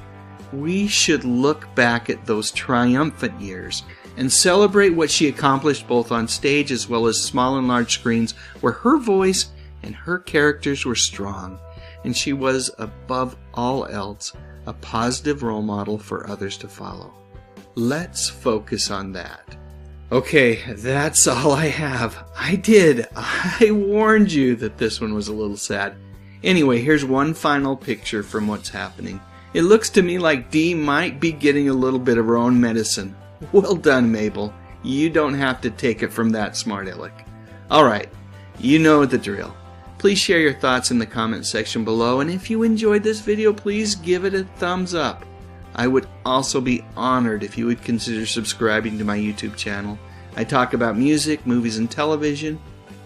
we should look back at those triumphant years and celebrate what she accomplished both on stage as well as small and large screens where her voice and her characters were strong, and she was, above all else, a positive role model for others to follow. Let's focus on that. Okay, that's all I have. I warned you that this one was a little sad. Anyway, here's one final picture from What's Happening. It looks to me like Dee might be getting a little bit of her own medicine. Well done, Mabel. You don't have to take it from that smart aleck. Alright, you know the drill. Please share your thoughts in the comment section below, and if you enjoyed this video, please give it a thumbs up. I would also be honored if you would consider subscribing to my YouTube channel. I talk about music, movies, and television,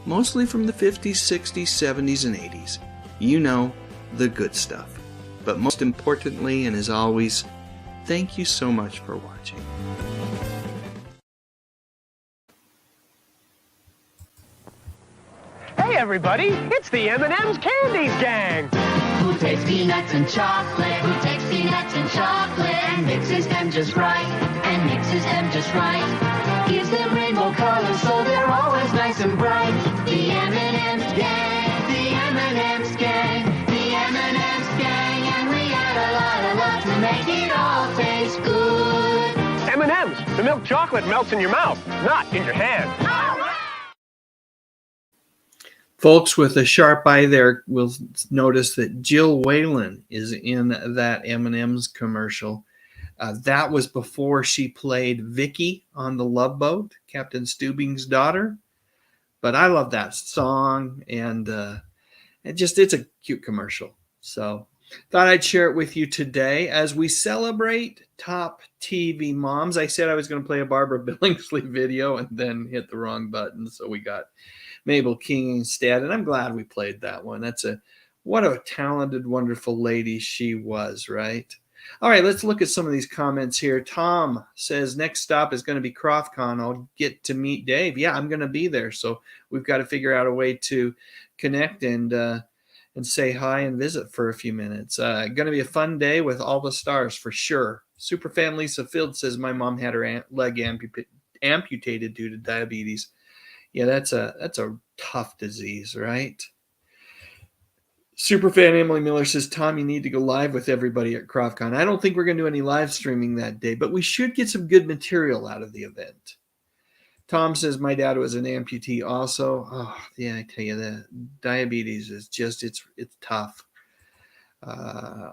mostly from the 50s, 60s, 70s, and 80s. You know, the good stuff. But most importantly, and as always, thank you so much for watching. everybody, it's the M&M's Candies Gang. Who takes peanuts and chocolate? Who takes peanuts and chocolate? And mixes them just right. And mixes them just right. Gives them rainbow colors so they're always nice and bright. The M&M's Gang. The M&M's Gang. The M&M's Gang. And we add a lot to make it all taste good. M&M's. The milk chocolate melts in your mouth, not in your hand. Folks with a sharp eye there will notice that Jill Whalen is in that M&M's commercial. That was before she played Vicky on the Love Boat, Captain Stubing's daughter. But I love that song, and it's a cute commercial. So thought I'd share it with you today as we celebrate top TV moms. I said I was going to play a Barbara Billingsley video and then hit the wrong button, so we got Mabel King instead, and I'm glad we played that one. What a talented, wonderful lady she was, right? All right, let's look at some of these comments here. Tom says, next stop is going to be CroftCon. I'll get to meet Dave. Yeah, I'm going to be there, so we've got to figure out a way to connect and say hi and visit for a few minutes. Going to be a fun day with all the stars for sure. Superfan Lisa Field says, my mom had her leg amputated due to diabetes. Yeah, that's a tough disease, right? Superfan Emily Miller says, Tom, you need to go live with everybody at CroftCon. I don't think we're going to do any live streaming that day, but we should get some good material out of the event. Tom says, my dad was an amputee also. Oh, yeah, I tell you, that diabetes is just, it's tough.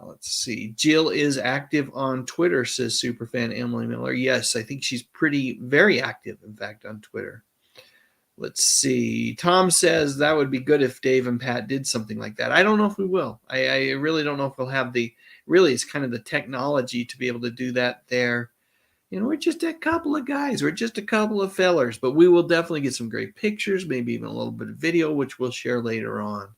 Let's see. Jill is active on Twitter, says Superfan Emily Miller. Yes, I think she's very active, in fact, on Twitter. Let's see. Tom says that would be good if Dave and Pat did something like that. I don't know if we will. I really don't know if we'll have it's kind of the technology to be able to do that there. We're just a couple of guys. We're just a couple of fellers, but we will definitely get some great pictures, maybe even a little bit of video, which we'll share later on.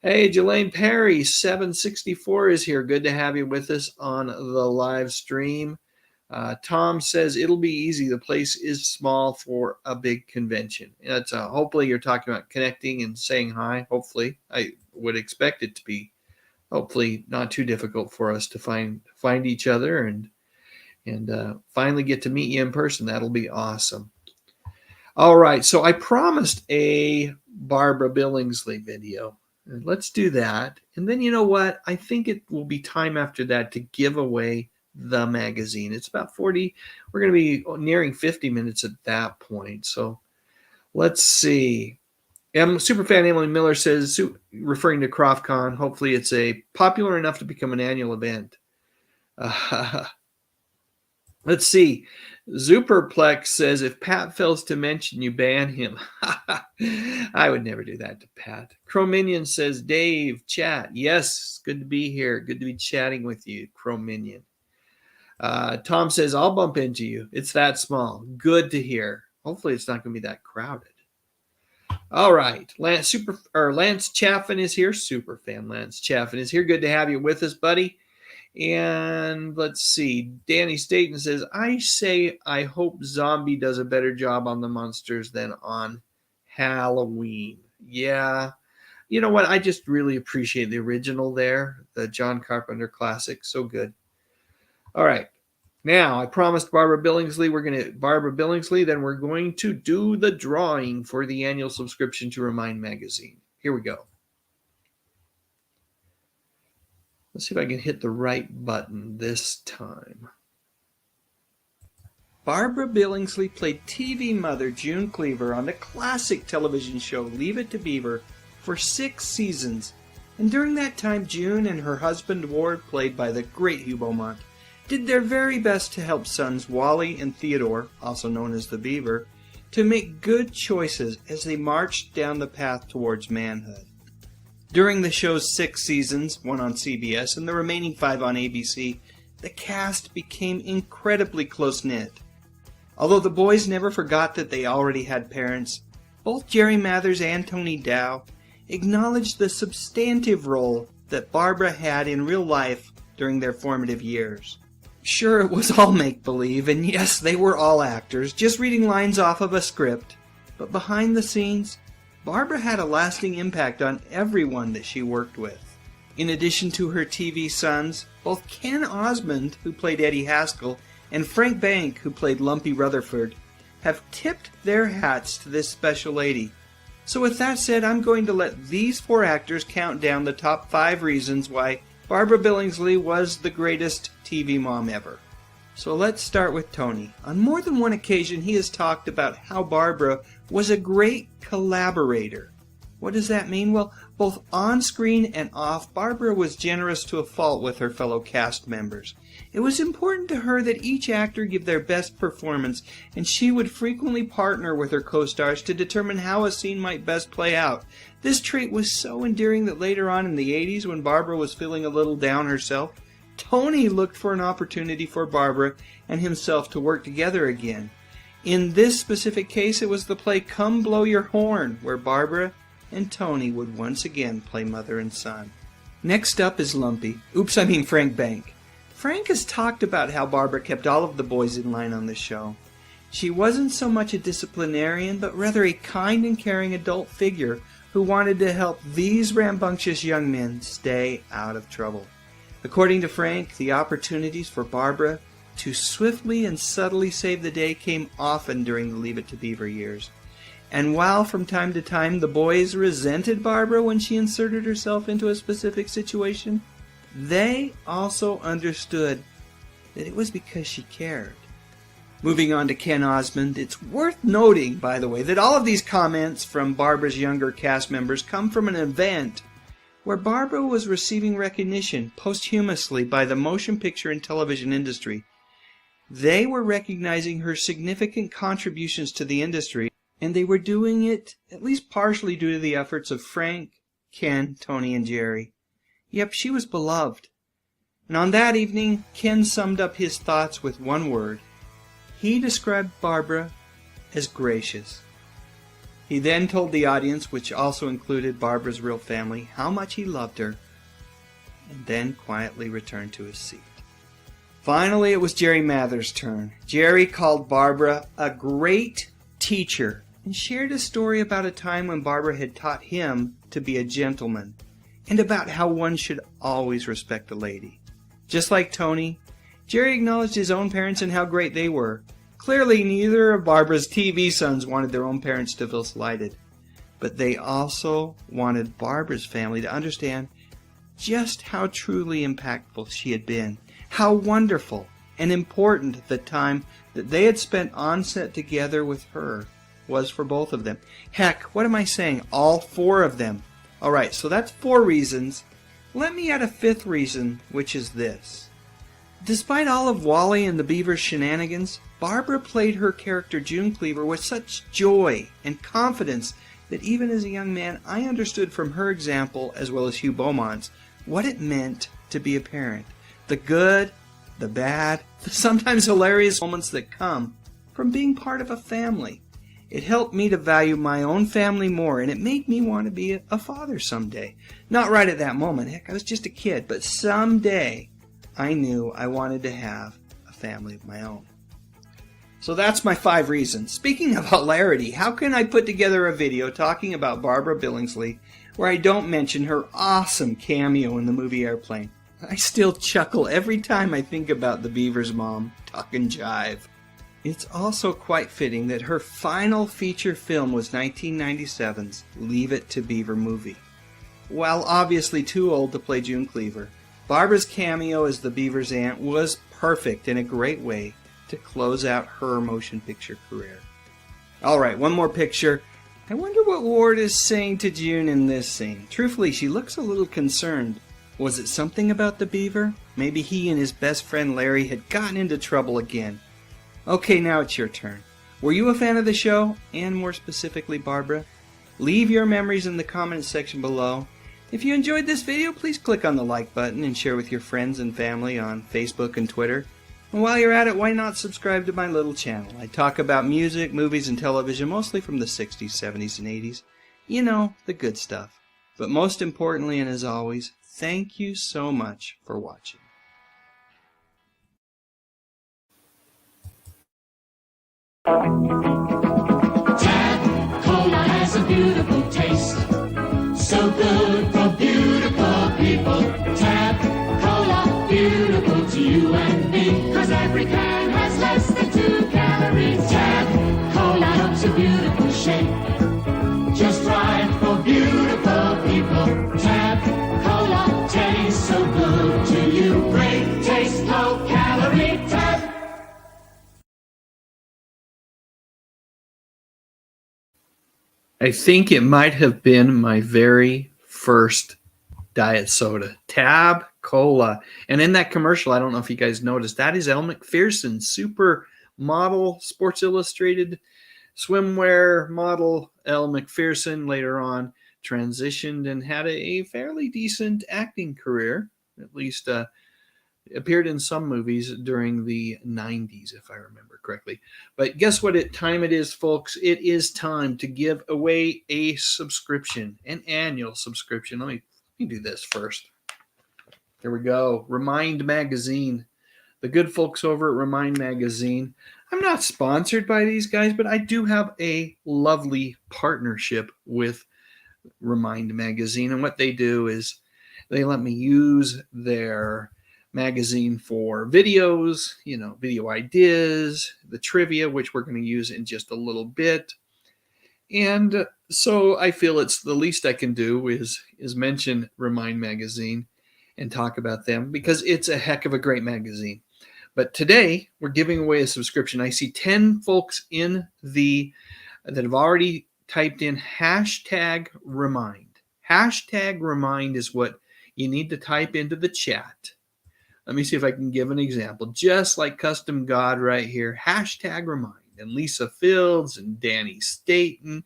Hey, Jelaine Perry, 764 is here. Good to have you with us on the live stream. Tom says it'll be easy. The place is small for a big convention. That's hopefully you're talking about connecting and saying hi. Hopefully, I would expect it to be hopefully not too difficult for us to find each other and finally get to meet you in person. That'll be awesome. All right, so I promised a Barbara Billingsley video. Let's do that, and then you know what? I think it will be time after that to give away the magazine. It's about 40. We're going to be nearing 50 minutes at that point. So let's see. Superfan Emily Miller says, referring to CroftCon, hopefully it's popular enough to become an annual event. Let's see. Superplex says, if Pat fails to mention you, ban him. I would never do that to Pat. Chrominion says, Dave, chat. Yes, good to be here. Good to be chatting with you, Chrominion. Tom says, I'll bump into you. It's that small. Good to hear. Hopefully it's not going to be that crowded. All right. Lance Chaffin is here. Superfan Lance Chaffin is here. Good to have you with us, buddy. And let's see. Danny Staten says, I hope Zombie does a better job on the Munsters than on Halloween. Yeah. You know what? I just really appreciate the original there. The John Carpenter classic. So good. All right. Now, I promised Barbara Billingsley then we're going to do the drawing for the annual subscription to Remind Magazine. Here we go. Let's see if I can hit the right button this time. Barbara Billingsley played TV mother June Cleaver on the classic television show Leave It to Beaver for 6 seasons. And during that time, June and her husband Ward, played by the great Hugh Beaumont, did their very best to help sons Wally and Theodore, also known as the Beaver, to make good choices as they marched down the path towards manhood. During the show's 6 seasons, 1 on CBS and the remaining 5 on ABC, the cast became incredibly close-knit. Although the boys never forgot that they already had parents, both Jerry Mathers and Tony Dow acknowledged the substantive role that Barbara had in real life during their formative years. Sure, it was all make-believe, and yes, they were all actors, just reading lines off of a script, but behind the scenes, Barbara had a lasting impact on everyone that she worked with. In addition to her TV sons, both Ken Osmond, who played Eddie Haskell, and Frank Bank, who played Lumpy Rutherford, have tipped their hats to this special lady. So with that said, I'm going to let these 4 actors count down the top 5 reasons why Barbara Billingsley was the greatest TV mom ever. So let's start with Tony. On more than one occasion, he has talked about how Barbara was a great collaborator. What does that mean? Well, both on screen and off, Barbara was generous to a fault with her fellow cast members. It was important to her that each actor give their best performance, and she would frequently partner with her co-stars to determine how a scene might best play out. This trait was so endearing that later on in the 80s, when Barbara was feeling a little down herself, Tony looked for an opportunity for Barbara and himself to work together again. In this specific case, it was the play Come Blow Your Horn, where Barbara and Tony would once again play mother and son. Next up is Frank Bank. Frank has talked about how Barbara kept all of the boys in line on the show. She wasn't so much a disciplinarian, but rather a kind and caring adult figure who wanted to help these rambunctious young men stay out of trouble. According to Frank, the opportunities for Barbara to swiftly and subtly save the day came often during the Leave It to Beaver years. And while from time to time the boys resented Barbara when she inserted herself into a specific situation, they also understood that it was because she cared. Moving on to Ken Osmond, it's worth noting, by the way, that all of these comments from Barbara's younger cast members come from an event where Barbara was receiving recognition posthumously by the motion picture and television industry. They were recognizing her significant contributions to the industry, and they were doing it at least partially due to the efforts of Frank, Ken, Tony, and Jerry. Yep, she was beloved. And on that evening, Ken summed up his thoughts with one word. He described Barbara as gracious. He then told the audience, which also included Barbara's real family, how much he loved her, and then quietly returned to his seat. Finally, it was Jerry Mather's turn. Jerry called Barbara a great teacher and shared a story about a time when Barbara had taught him to be a gentleman and about how one should always respect a lady. Just like Tony, Jerry acknowledged his own parents and how great they were. Clearly, neither of Barbara's TV sons wanted their own parents to feel slighted, but they also wanted Barbara's family to understand just how truly impactful she had been, how wonderful and important the time that they had spent on set together with her was for both of them. Heck, what am I saying? All 4 of them. Alright, so that's 4 reasons. Let me add a 5th reason, which is this. Despite all of Wally and the Beaver's shenanigans, Barbara played her character June Cleaver with such joy and confidence that even as a young man, I understood from her example, as well as Hugh Beaumont's, what it meant to be a parent. The good, the bad, the sometimes hilarious moments that come from being part of a family. It helped me to value my own family more, and it made me want to be a father someday. Not right at that moment. Heck, I was just a kid. But someday, I knew I wanted to have a family of my own. So that's my 5 reasons. Speaking of hilarity, how can I put together a video talking about Barbara Billingsley where I don't mention her awesome cameo in the movie Airplane? I still chuckle every time I think about the Beaver's mom talking jive. It's also quite fitting that her final feature film was 1997's Leave It to Beaver movie. While obviously too old to play June Cleaver, Barbara's cameo as the Beaver's aunt was perfect in a great way to close out her motion picture career. Alright, one more picture. I wonder what Ward is saying to June in this scene. Truthfully, she looks a little concerned. Was it something about the Beaver? Maybe he and his best friend Larry had gotten into trouble again. Okay, now it's your turn. Were you a fan of the show, and more specifically Barbara? Leave your memories in the comments section below. If you enjoyed this video, please click on the like button and share with your friends and family on Facebook and Twitter. And while you're at it, why not subscribe to my little channel? I talk about music, movies, and television, mostly from the 60s, 70s, and 80s. You know, the good stuff. But most importantly, and as always, thank you so much for watching. Cola has a beautiful taste. beautiful shape. Just right for beautiful people. Tab Cola tastes so good to you. Great taste, low calorie. Tab. I think it might have been my very first diet soda, Tab Cola. And in that commercial, I don't know if you guys noticed, that is Elle Mcpherson, super model, Sports Illustrated swimwear model. Elle Mcpherson later on transitioned and had a fairly decent acting career, at least appeared in some movies during the 90s, if I remember correctly. But guess what time it is, folks? It is time to give away a subscription, an annual subscription. Let me do this first. There we go. Remind Magazine. The good folks over at Remind Magazine. I'm not sponsored by these guys, but I do have a lovely partnership with Remind Magazine. And what they do is they let me use their magazine for videos, video ideas, the trivia, which we're going to use in just a little bit. And so I feel it's the least I can do is mention Remind Magazine and talk about them, because it's a heck of a great magazine. But today we're giving away a subscription. I see 10 folks that have already typed in hashtag Remind. Hashtag Remind is what you need to type into the chat. Let me see if I can give an example. Just like Custom God right here, hashtag Remind. And Lisa Fields and Danny Staten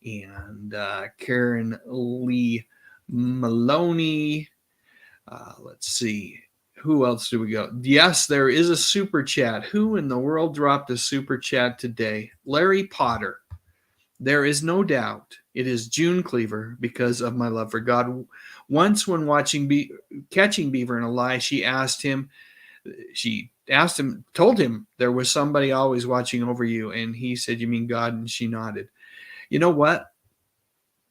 and Karen Lee Maloney. Let's see. Who else do we go? Yes, there is a super chat. Who in the world dropped a super chat today? Larry Potter. There is no doubt it is June Cleaver, because of my love for God. Once when catching beaver in a lie, she told him there was somebody always watching over you. And he said, "You mean God?" And she nodded. You know what?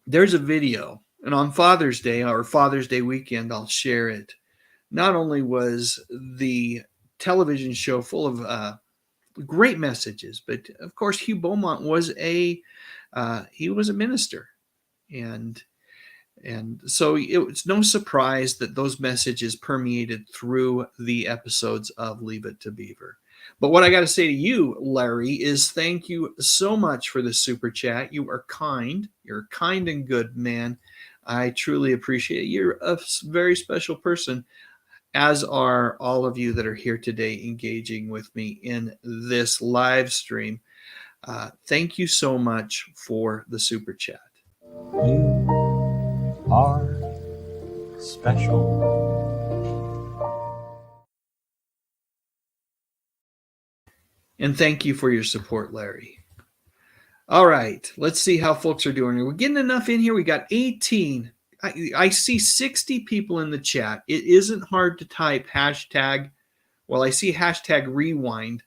There's a video, and on Father's Day or Father's Day weekend, I'll share it. Not only was the television show full of great messages, but of course Hugh Beaumont was a minister, and so it's no surprise that those messages permeated through the episodes of Leave It to Beaver. But what I got to say to you, Larry, is thank you so much for the super chat. You are kind. You're a kind and good man. I truly appreciate it. You're a very special person, as are all of you that are here today engaging with me in this live stream. Thank you so much for the super chat. You are special. And thank you for your support, Larry. All right, let's see how folks are doing. We're getting enough in here. We got 18. I see 60 people in the chat. It isn't hard to type hashtag. Well, I see hashtag rewind.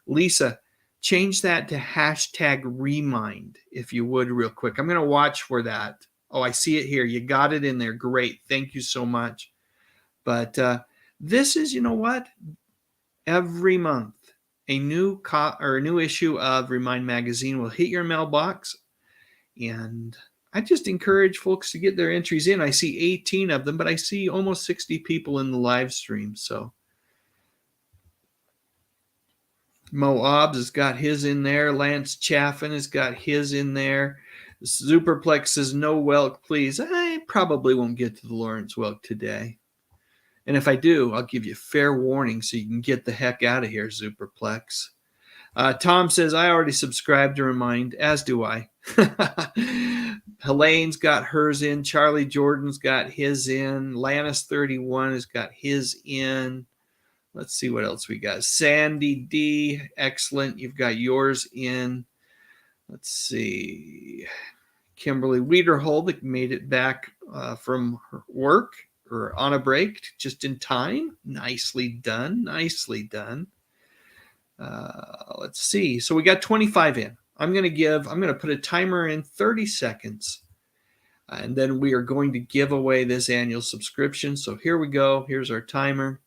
Lisa, change that to hashtag remind, if you would, real quick. I'm going to watch for that. Oh, I see it here. You got it in there. Great. Thank you so much. But this is, you know what? Every month, a new issue of Remind Magazine will hit your mailbox. And I just encourage folks to get their entries in. I see 18 of them, but I see almost 60 people in the live stream. So Mo Obbs has got his in there. Lance Chaffin has got his in there. Superplex says, "No Welk, please." I probably won't get to the Lawrence Welk today. And if I do, I'll give you fair warning so you can get the heck out of here, Superplex. Tom says, "I already subscribed to Remind," as do I. Helene's got hers in. Charlie Jordan's got his in. Lannis31 has got his in. Let's see what else we got. Sandy D, excellent. You've got yours in. Let's see. Kimberly Wiederhold that made it back from her work or on a break just in time. Nicely done. Nicely done. Let's see. So we got 25 in. I'm going to put a timer in 30 seconds. And then we are going to give away this annual subscription. So here we go. Here's our timer.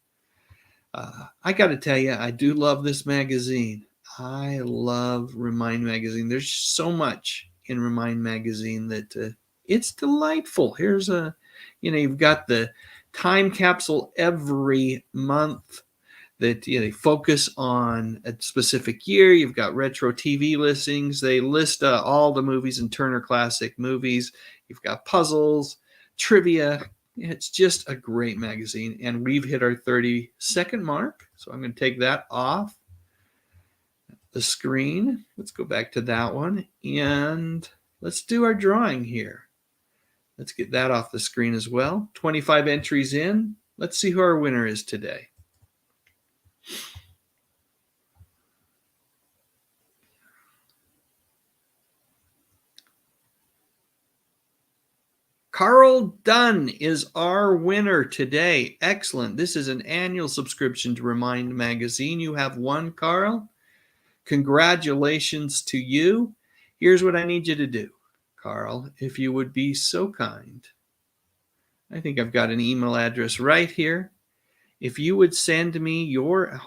I got to tell you, I do love this magazine. I love Remind Magazine. There's so much in Remind Magazine that it's delightful. Here's you've got the time capsule every month that they focus on a specific year. You've got retro TV listings. They list all the movies and Turner Classic Movies. You've got puzzles, trivia. It's just a great magazine. And we've hit our 30-second mark. So I'm going to take that off the screen. Let's go back to that one. And let's do our drawing here. Let's get that off the screen as well. 25 entries in. Let's see who our winner is today. Carl Dunn is our winner today. Excellent. This is an annual subscription to Remind Magazine. You have won, Carl. Congratulations to you. Here's what I need you to do, Carl, if you would be so kind. I think I've got an email address right here. If you would send me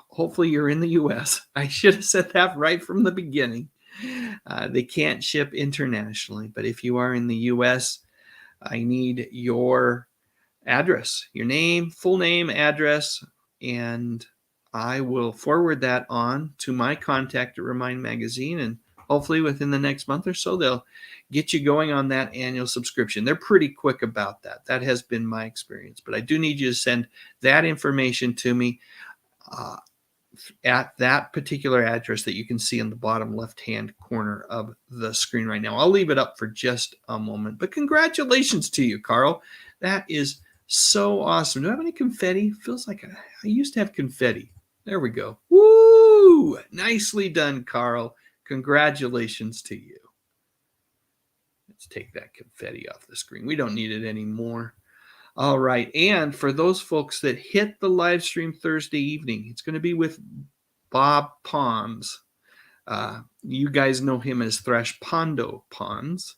hopefully you're in the U.S. I should have said that right from the beginning. They can't ship internationally, but if you are in the U.S., I need your address, your name, full name, address, and I will forward that on to my contact at Remind Magazine, and hopefully within the next month or so, they'll get you going on that annual subscription. They're pretty quick about that. That has been my experience, but I do need you to send that information to me at that particular address that you can see in the bottom left-hand corner of the screen right now. I'll leave it up for just a moment, but congratulations to you, Carl. That is so awesome. Do I have any confetti? Feels like I used to have confetti. There we go. Woo! Nicely done, Carl. Congratulations to you. Let's take that confetti off the screen. We don't need it anymore. All right. And for those folks that hit the live stream Thursday evening, it's going to be with Bob Pons. You guys know him as Thresh Pondo Pons.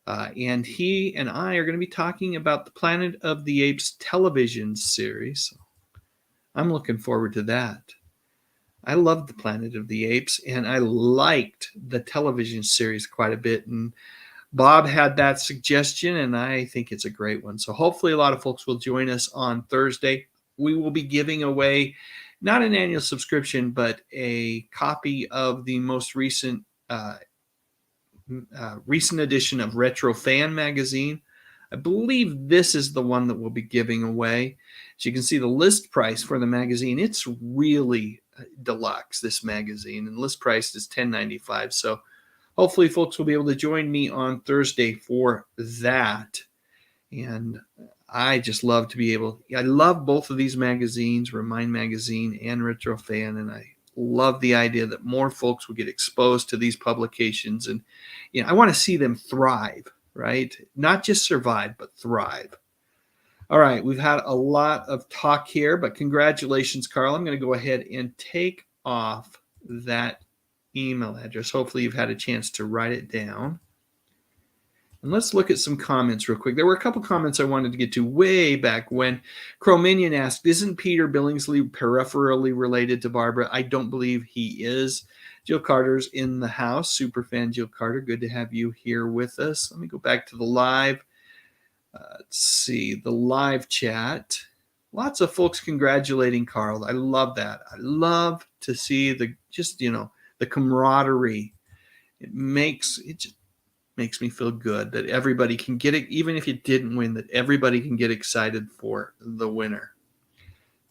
And he and I are going to be talking about the Planet of the Apes television series. I'm looking forward to that. I loved the Planet of the Apes, and I liked the television series quite a bit. And Bob had that suggestion, and I think it's a great one. So hopefully a lot of folks will join us on Thursday. We will be giving away not an annual subscription, but a copy of the most recent edition of Retro Fan magazine. I believe this is the one that we'll be giving away. As you can see, the list price for the magazine, it's really deluxe, this magazine, and list price is $10.95. So hopefully folks will be able to join me on Thursday for that. And I just love to be I love both of these magazines, Remind Magazine and Retro Fan, and I love the idea that more folks will get exposed to these publications. And I want to see them thrive, right? Not just survive, but thrive. All right, we've had a lot of talk here, but congratulations, Carl. I'm going to go ahead and take off that email address. Hopefully you've had a chance to write it down. And let's look at some comments real quick. There were a couple comments I wanted to get to way back when. Crow Minion asked, isn't Peter Billingsley peripherally related to Barbara? I don't believe he is. Jill Carter's in the house. Superfan Jill Carter, good to have you here with us. Let me go back to the live. Let's see, the live chat. Lots of folks congratulating Carl. I love that. I love to see the camaraderie. It just makes me feel good that everybody can get it, even if you didn't win, that everybody can get excited for the winner.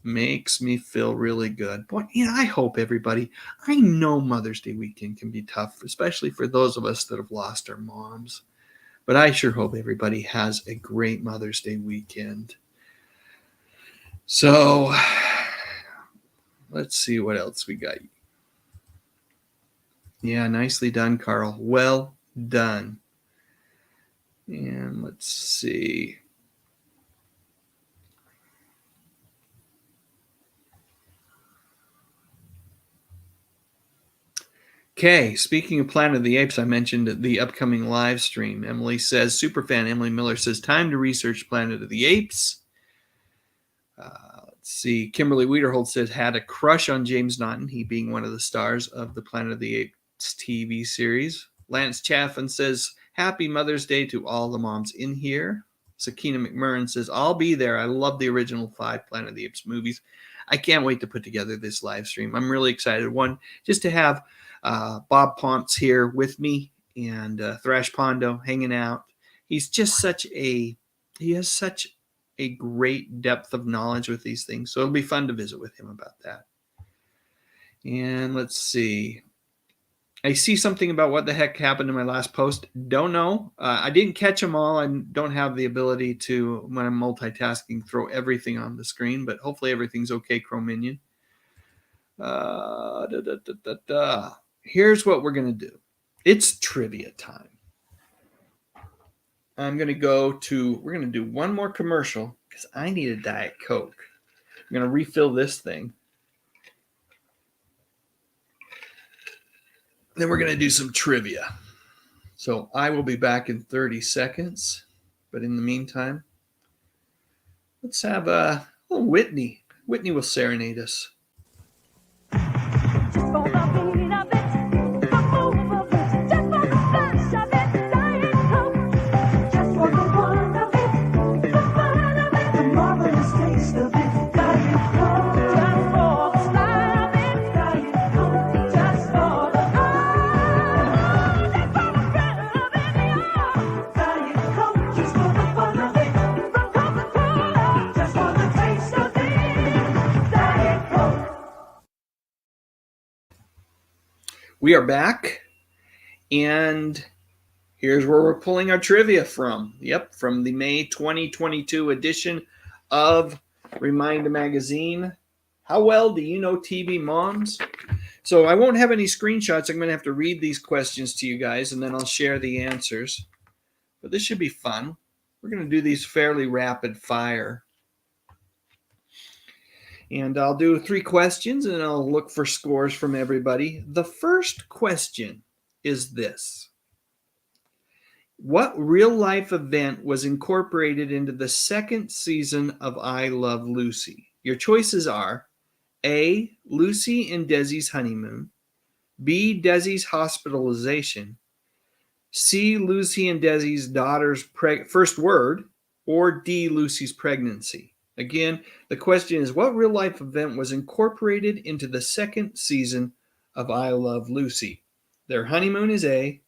Makes me feel really good. Boy, I hope everybody, I know Mother's Day weekend can be tough, especially for those of us that have lost our moms. But I sure hope everybody has a great Mother's Day weekend. So let's see what else we got. Yeah, nicely done, Carl. Well done. And let's see. Okay, speaking of Planet of the Apes, I mentioned the upcoming live stream. Emily says, superfan Emily Miller says, time to research Planet of the Apes. Let's see. Kimberly Wiederhold says, had a crush on James Naughton, he being one of the stars of the Planet of the Apes TV series. Lance Chaffin says, happy Mother's Day to all the moms in here. Sakina McMurrin says, I'll be there. I love the original 5 Planet of the Apes movies. I can't wait to put together this live stream. I'm really excited. One, just to have Bob Ponce here with me and Thrash Pondo hanging out. He's just he has such a great depth of knowledge with these things. So it'll be fun to visit with him about that. And let's see. I see something about what the heck happened in my last post. Don't know. I didn't catch them all. I don't have the ability to, when I'm multitasking, throw everything on the screen, but hopefully everything's okay, Chrome Minion. Here's what we're going to do. It's trivia time. We're going to do one more commercial because I need a Diet Coke. I'm going to refill this thing. Then we're going to do some trivia. So I will be back in 30 seconds. But in the meantime, let's have a little Whitney. Whitney will serenade us. We are back, and here's where we're pulling our trivia from. Yep, from the May 2022 edition of Remind Magazine. How well do you know TV moms? So I won't have any screenshots. I'm going to have to read these questions to you guys, and then I'll share the answers. But this should be fun. We're going to do these fairly rapid fire. And I'll do 3 questions, and I'll look for scores from everybody. The first question is this. What real-life event was incorporated into the 2nd season of I Love Lucy? Your choices are A, Lucy and Desi's honeymoon, B, Desi's hospitalization, C, Lucy and Desi's daughter's first word, or D, Lucy's pregnancy. Again, the question is, what real-life event was incorporated into the 2nd season of I Love Lucy? Their honeymoon is A.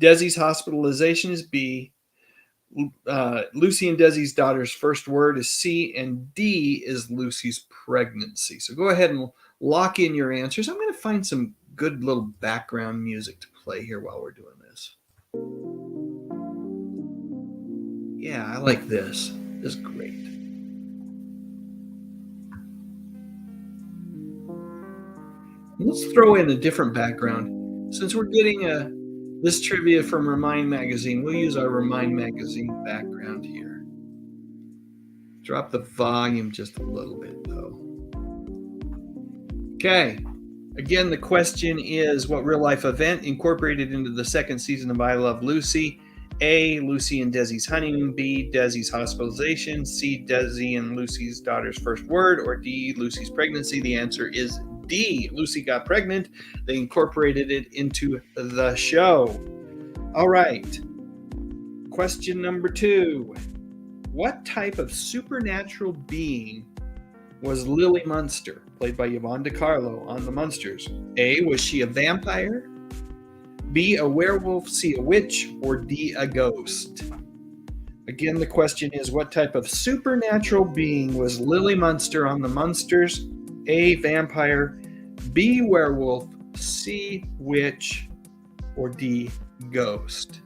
Desi's hospitalization is B. Lucy and Desi's daughter's first word is C. And D is Lucy's pregnancy. So go ahead and lock in your answers. I'm going to find some good little background music to play here while we're doing this. Yeah, I like this. This is great. Let's throw in a different background. Since we're getting this trivia from Remind Magazine, we'll use our Remind Magazine background here. Drop the volume just a little bit, though. Okay. Again, the question is, what real-life event incorporated into the 2nd season of I Love Lucy? A, Lucy and Desi's honeymoon, B, Desi's hospitalization, C, Desi and Lucy's daughter's first word, or D, Lucy's pregnancy? The answer is D. Lucy got pregnant. They incorporated it into the show. All right. Question number 2. What type of supernatural being was Lily Munster, played by Yvonne Carlo on the Munsters? A, was she a vampire? B, a werewolf, C, a witch, or D, a ghost? Again, the question is, what type of supernatural being was Lily Munster on the Munsters? A, vampire, B, werewolf, C, witch, or D, ghost?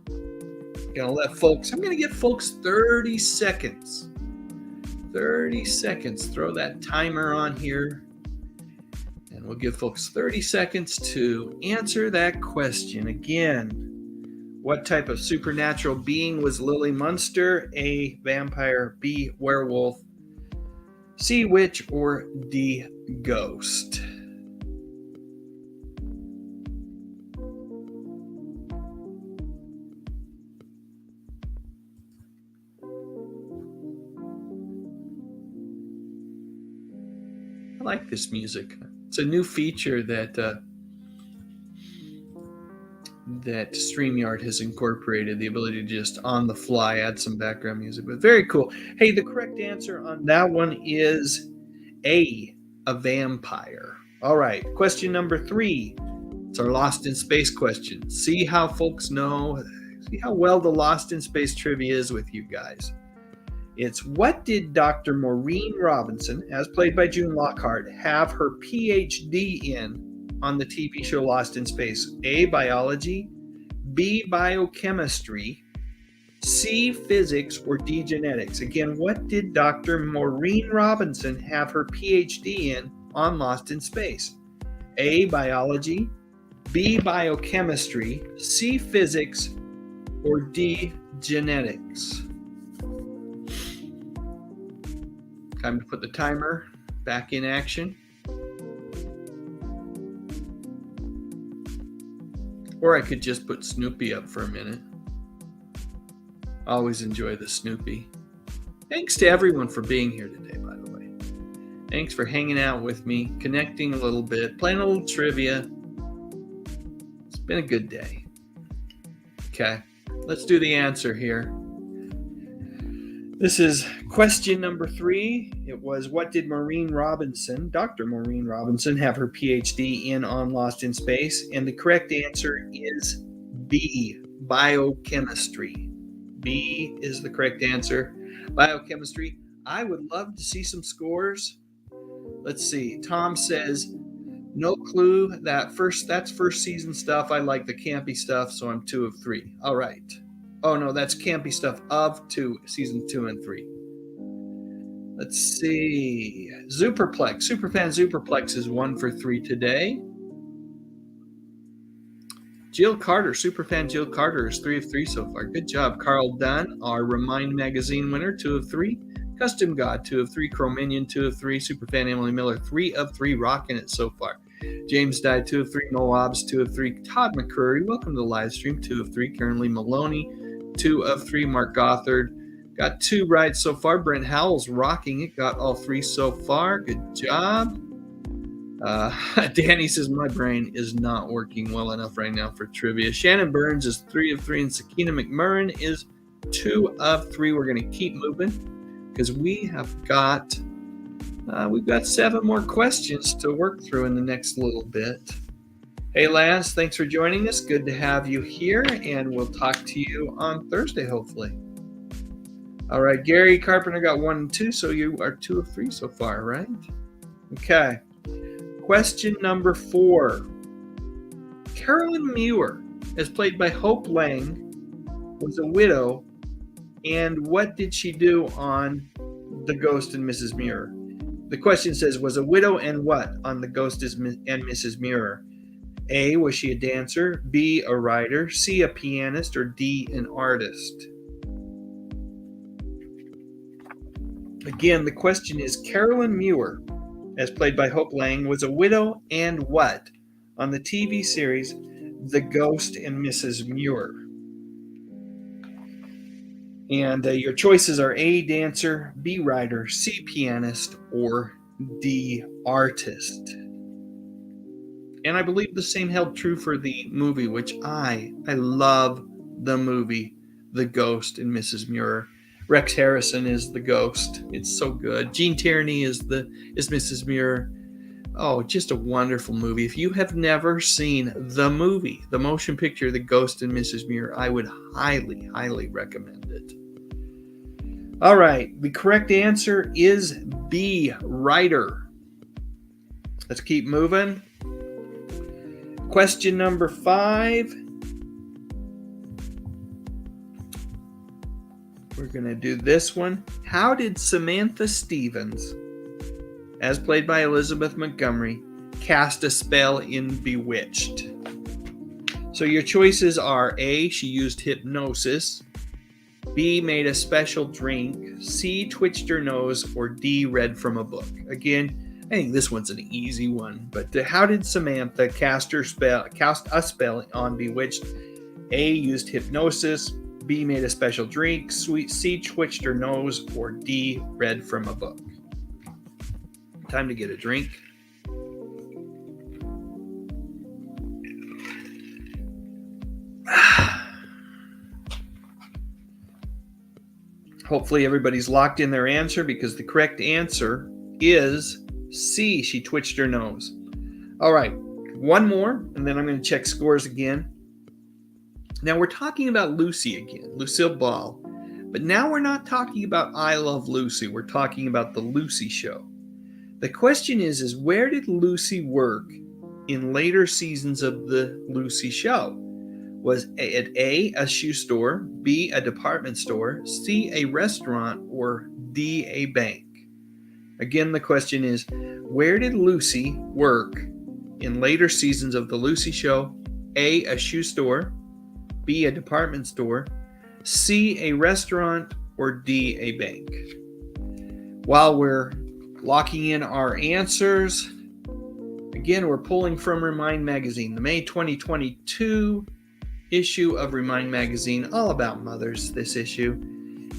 I'm going to give folks 30 seconds. 30 seconds. Throw that timer on here. And we'll give folks 30 seconds to answer that question. Again, what type of supernatural being was Lily Munster? A, vampire, B, werewolf, C, witch, or D, ghost? I like this music. It's a new feature that StreamYard has incorporated, the ability to just on the fly add some background music. But very cool. Hey, the correct answer on that one is A, a vampire. All right, question number 3. It's our Lost in Space question. See how folks know, see how well the Lost in Space trivia is with you guys. It's, what did Dr. Maureen Robinson, as played by June Lockhart, have her PhD in on the TV show Lost in Space? A, biology, B, biochemistry, C, physics, or D, genetics? Again, what did Dr. Maureen Robinson have her PhD in on Lost in Space? A, biology, B, biochemistry, C, physics, or D, genetics? Time to put the timer back in action. Or I could just put Snoopy up for a minute. Always enjoy the Snoopy. Thanks to everyone for being here today, by the way. Thanks for hanging out with me, connecting a little bit, playing a little trivia. It's been a good day. Okay, let's do the answer here. This is question number 3. It was, what did Dr. Maureen Robinson, have her PhD in on Lost in Space? And the correct answer is B, biochemistry. B is the correct answer. Biochemistry. I would love to see some scores. Let's see. Tom says, no clue. That's first season stuff. I like the campy stuff, so I'm 2 of 3. All right. Oh, no, that's campy stuff of season 2 and 3. Let's see. Superplex. Superfan Superplex is 1 for 3 today. Jill Carter. Superfan Jill Carter is 3 of 3 so far. Good job. Carl Dunn, our Remind Magazine winner, 2 of 3. Custom God, 2 of 3. Cro-Minion, 2 of 3. Superfan Emily Miller, 3 of 3. Rocking it so far. James Dye, 2 of 3. Moabs, 2 of 3. Todd McCurry, welcome to the live stream, 2 of 3. Karen Lee Maloney, 2 of 3. Mark Gothard got 2 right so far. Brent Howell's rocking it. Got all 3 so far. Good job. Danny says, my brain is not working well enough right now for trivia. Shannon Burns is 3 of 3. And Sakina McMurrin is 2 of 3. We're going to keep moving because we've got 7 more questions to work through in the next little bit. Hey, Lance, thanks for joining us. Good to have you here, and we'll talk to you on Thursday, hopefully. All right, Gary Carpenter got 1 and 2, so you are 2 of 3 so far, right? Okay. Question number 4. Carolyn Muir, as played by Hope Lang, was a widow, and what did she do on The Ghost and Mrs. Muir? The question says, was a widow and what on The Ghost and Mrs. Muir? A, was she a dancer? B, a writer? C, a pianist? Or D, an artist? Again, the question is, Carolyn Muir, as played by Hope Lang, was a widow and what on the TV series The Ghost and Mrs. Muir? And your choices are A, dancer, B, writer, C, pianist, or D, artist. And I believe the same held true for the movie, which I love the movie The Ghost and Mrs. Muir. Rex Harrison is the ghost. It's so good. Gene Tierney is Mrs. Muir. Oh, just a wonderful movie. If you have never seen the movie, the motion picture The Ghost and Mrs. Muir, I would highly, highly recommend it. All right, the correct answer is B, writer. Let's keep moving. Question number 5. We're going to do this one. How did Samantha Stevens, as played by Elizabeth Montgomery, cast a spell in Bewitched? So your choices are A, she used hypnosis, B, made a special drink, C, twitched her nose, or D, read from a book. Again, I think this one's an easy one, but how did Samantha cast a spell on Bewitched? A, used hypnosis, B, made a special drink, C, twitched her nose, or D, read from a book. Time to get a drink. Hopefully everybody's locked in their answer, because the correct answer is C. She twitched her nose. All right, one more, and then I'm going to check scores again. Now we're talking about Lucy again, Lucille Ball. But now we're not talking about I Love Lucy. We're talking about the Lucy Show. The question is where did Lucy work in later seasons of the Lucy Show? Was it A, a shoe store, B, a department store, C, a restaurant, or D, a bank? Again, the question is, where did Lucy work in later seasons of the Lucy Show? A, a shoe store, B, a department store, C, a restaurant, or D, a bank? While we're locking in our answers, again, we're pulling from Remind Magazine, the May 2022 issue of Remind Magazine, all about mothers, this issue.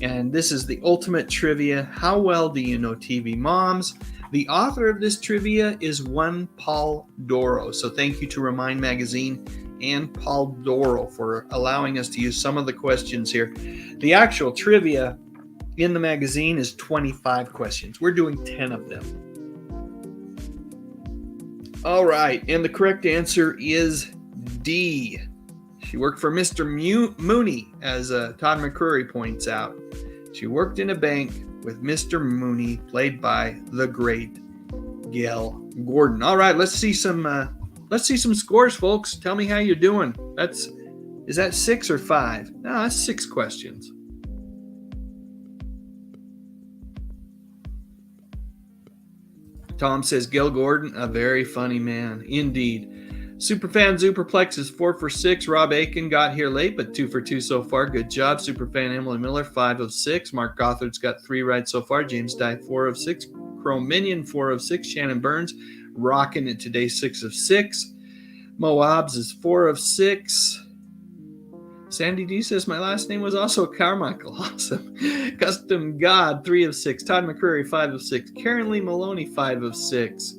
And this is the ultimate trivia. How well do you know TV moms? The author of this trivia is one Paul Doro. So thank you to Remind Magazine and Paul Doro for allowing us to use some of the questions here. The actual trivia in the magazine is 25 questions. We're doing 10 of them. All right, and the correct answer is D. She worked for Mr. Mooney, as Todd McCrory points out. She worked in a bank with Mr. Mooney, played by the great Gale Gordon. All right, let's see some scores, folks. Tell me how you're doing. Is that 6 or 5? No, that's 6 questions. Tom says Gale Gordon, a very funny man, indeed. Superfan Superplex is 4 for 6. Rob Aiken got here late, but 2 for 2 so far. Good job. Superfan Emily Miller, 5 of 6. Mark Gothard's got 3 right so far. James Dye, 4 of 6. Chrome Minion, 4 of 6. Shannon Burns, rocking it today, 6 of 6. Moabs is 4 of 6. Sandy D says my last name was also Carmichael. Awesome. Custom God, 3 of 6. Todd McCrory, 5 of 6. Karen Lee Maloney, 5 of 6.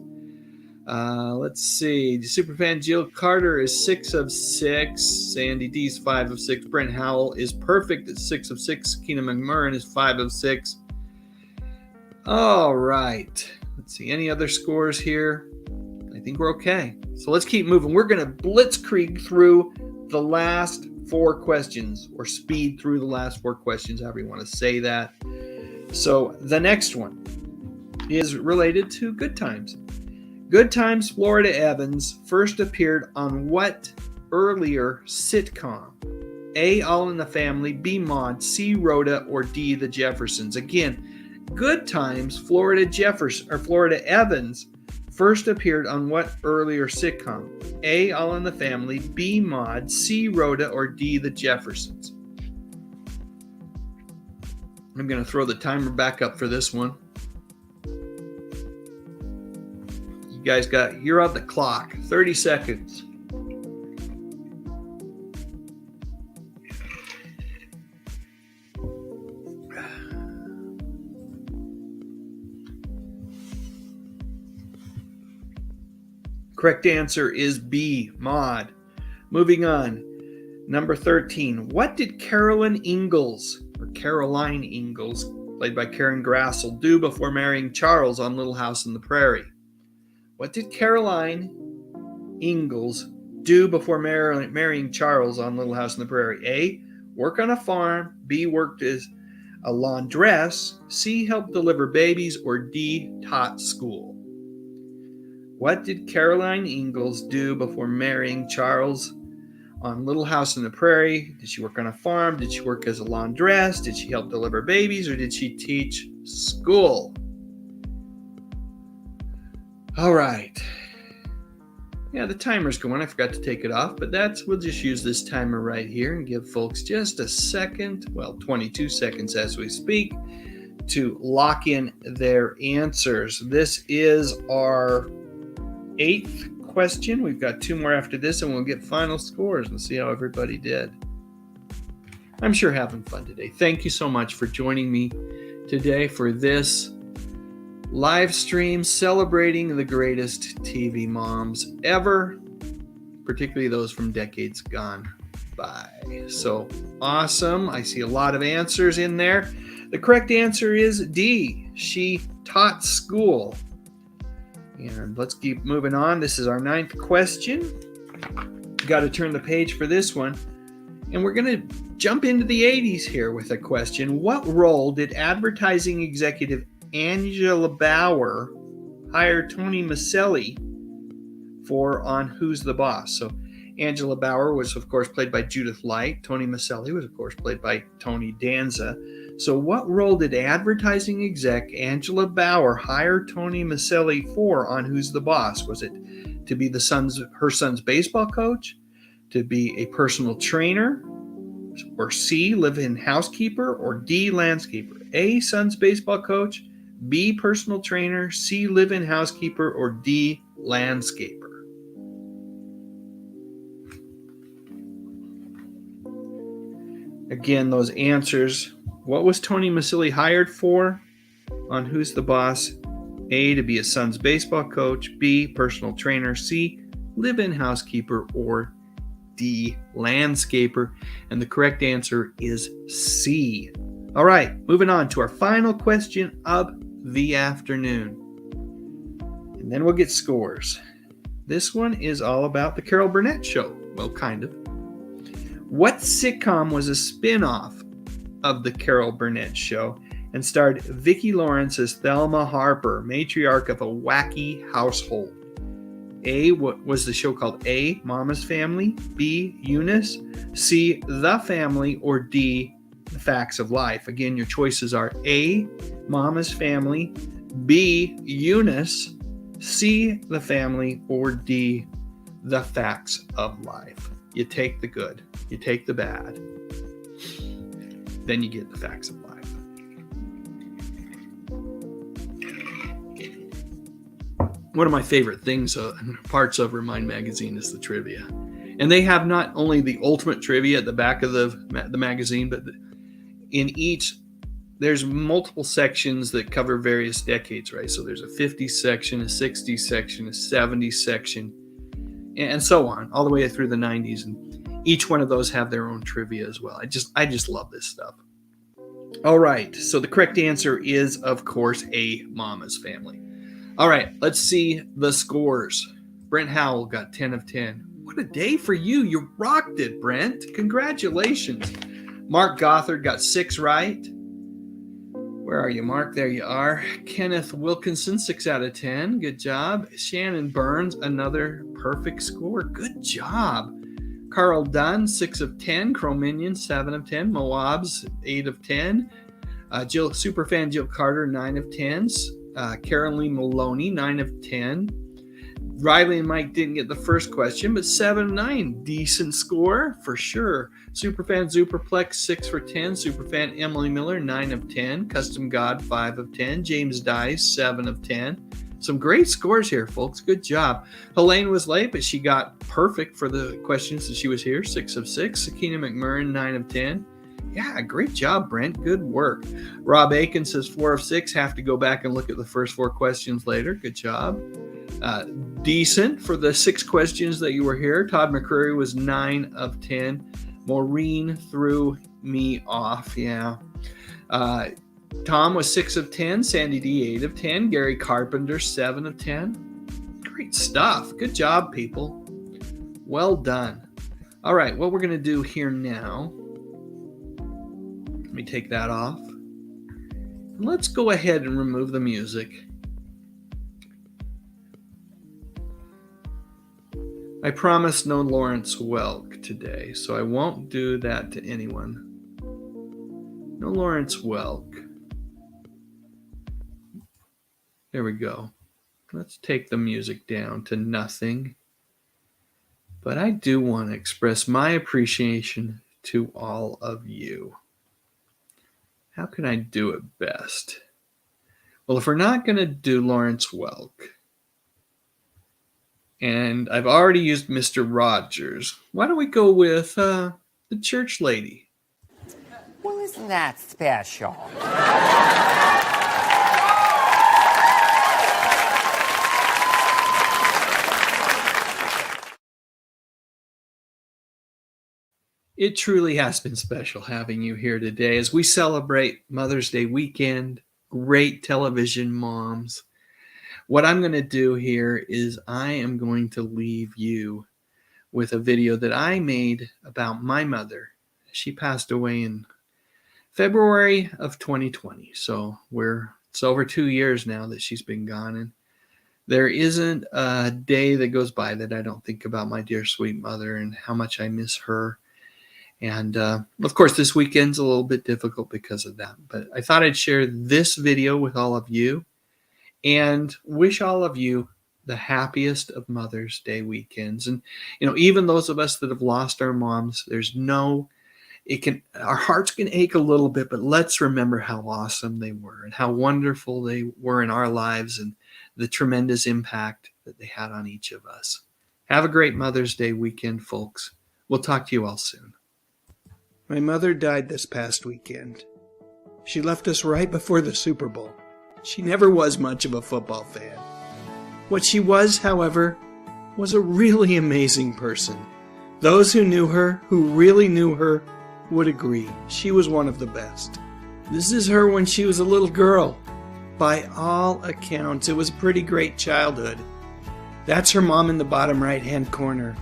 Let's see. Superfan Jill Carter is 6 of 6. Sandy D's 5 of 6. Brent Howell is perfect at 6 of 6. Keenan McMurrin is 5 of 6. All right. Let's see. Any other scores here? I think we're okay. So let's keep moving. We're going to blitzkrieg through the last 4 questions, or speed through the last 4 questions, however you want to say that. So the next one is related to Good Times. Good Times Florida Evans first appeared on what earlier sitcom? A, All in the Family, B, Maude, C, Rhoda, or D, The Jeffersons? Again, Good Times Florida Evans first appeared on what earlier sitcom? A, All in the Family, B, Maude, C, Rhoda, or D, The Jeffersons? I'm going to throw the timer back up for this one. You guys you're on the clock. 30 seconds. Correct answer is B, Maude. Moving on. Number 13. What did Caroline Ingalls, played by Karen Grassel, do before marrying Charles on Little House on the Prairie? What did Caroline Ingalls do before marrying Charles on Little House on the Prairie? A, work on a farm. B, worked as a laundress. C, helped deliver babies. Or D, taught school? What did Caroline Ingalls do before marrying Charles on Little House on the Prairie? Did she work on a farm? Did she work as a laundress? Did she help deliver babies? Or did she teach school? All right. Yeah, the timer's going. I forgot to take it off, but we'll just use this timer right here and give folks just a second, 22 seconds as we speak, to lock in their answers. This is our 8th question. We've got 2 more after this, and we'll get final scores and see how everybody did. I'm sure having fun today. Thank you so much for joining me today for this live stream celebrating the greatest TV moms ever, particularly those from decades gone by. So awesome. I see a lot of answers in there. The correct answer is D. She taught school. And let's keep moving on. This is our 9th question. Got to turn the page for this one. And we're going to jump into the 80s here with a question. What role did advertising executive Angela Bauer hire Tony Maselli for on Who's the Boss? So Angela Bauer was, of course, played by Judith Light. Tony Maselli was, of course, played by Tony Danza. So what role did advertising exec Angela Bauer hire Tony Maselli for on Who's the Boss? Was it to be her son's baseball coach, to be a personal trainer, or C, live-in housekeeper, or D, landscaper? A, son's baseball coach, B, personal trainer, C, live-in housekeeper, or D, landscaper? Again, those answers. What was Tony Maselli hired for on Who's the Boss? A, to be a son's baseball coach, B, personal trainer, C, live-in housekeeper, or D, landscaper. And the correct answer is C. All right, moving on to our final question of the afternoon. And then we'll get scores. This one is all about the Carol Burnett Show. Well, kind of. What sitcom was a spin-off of the Carol Burnett Show and starred Vicki Lawrence as Thelma Harper, matriarch of a wacky household? A, what was the show called? A, Mama's Family, B, Eunice, C, The Family, or D, The Facts of Life? Again, your choices are A, Mama's Family, B, Eunice, C, The Family, or D, The Facts of Life. You take the good, you take the bad, then you get the facts of life. One of my favorite things, parts of Remind Magazine, is the trivia. And they have not only the ultimate trivia at the back of the magazine, but in each, there's multiple sections that cover various decades, right? So there's a 50s section, a 60s section, a 70s section, and so on, all the way through the 90s. And each one of those have their own trivia as well. I just love this stuff. All right, so the correct answer is, of course, A, Mama's Family. All right, let's see the scores. Brent Howell got 10 of 10. What a day for you. You rocked it, Brent. Congratulations. Mark Gothard got 6 right. Where are you, Mark? There you are. Kenneth Wilkinson, 6 out of 10. Good job. Shannon Burns, another perfect score. Good job. Carl Dunn, 6 of 10. Cro-Minion, 7 of 10. Moabs, 8 of 10. Superfan Jill Carter, 9 of 10. Caroline Maloney, 9 of 10. Riley and Mike didn't get the first question, but 7 of 9. Decent score for sure. Superfan Superplex, 6 for 10. Superfan Emily Miller, 9 of 10. Custom God, 5 of 10. James Dice, 7 of 10. Some great scores here, folks. Good job. Helene was late, but she got perfect for the questions that she was here. 6 of 6. Sakina McMurrin, 9 of 10. Yeah, great job, Brent. Good work. Rob Aiken says 4 of 6. Have to go back and look at the first 4 questions later. Good job. Decent for the 6 questions that you were here. Todd McCreary was 9 of 10. Maureen threw me off. Yeah. Tom was 6 of 10. Sandy D, 8 of 10. Gary Carpenter, 7 of 10. Great stuff. Good job, people. Well done. All right, what we're going to do here now, let me take that off. Let's go ahead and remove the music. I promised no Lawrence Welk today, so I won't do that to anyone. No Lawrence Welk. There we go. Let's take the music down to nothing. But I do want to express my appreciation to all of you. How can I do it best? Well, if we're not going to do Lawrence Welk, and I've already used Mr. Rogers, why don't we go with the church lady? Well, isn't that special? It truly has been special having you here today as we celebrate Mother's Day weekend, great television moms. What I'm going to do here is I am going to leave you with a video that I made about my mother. She passed away in February of 2020. So it's over 2 years now that she's been gone. And there isn't a day that goes by that I don't think about my dear sweet mother and how much I miss her. And of course, this weekend's a little bit difficult because of that. But I thought I'd share this video with all of you and wish all of you the happiest of Mother's Day weekends. And, even those of us that have lost our moms, our hearts can ache a little bit, but let's remember how awesome they were and how wonderful they were in our lives and the tremendous impact that they had on each of us. Have a great Mother's Day weekend, folks. We'll talk to you all soon. My mother died this past weekend. She left us right before the Super Bowl. She never was much of a football fan. What she was, however, was a really amazing person. Those who knew her, who really knew her, would agree. She was one of the best. This is her when she was a little girl. By all accounts, it was a pretty great childhood. That's her mom in the bottom right-hand corner.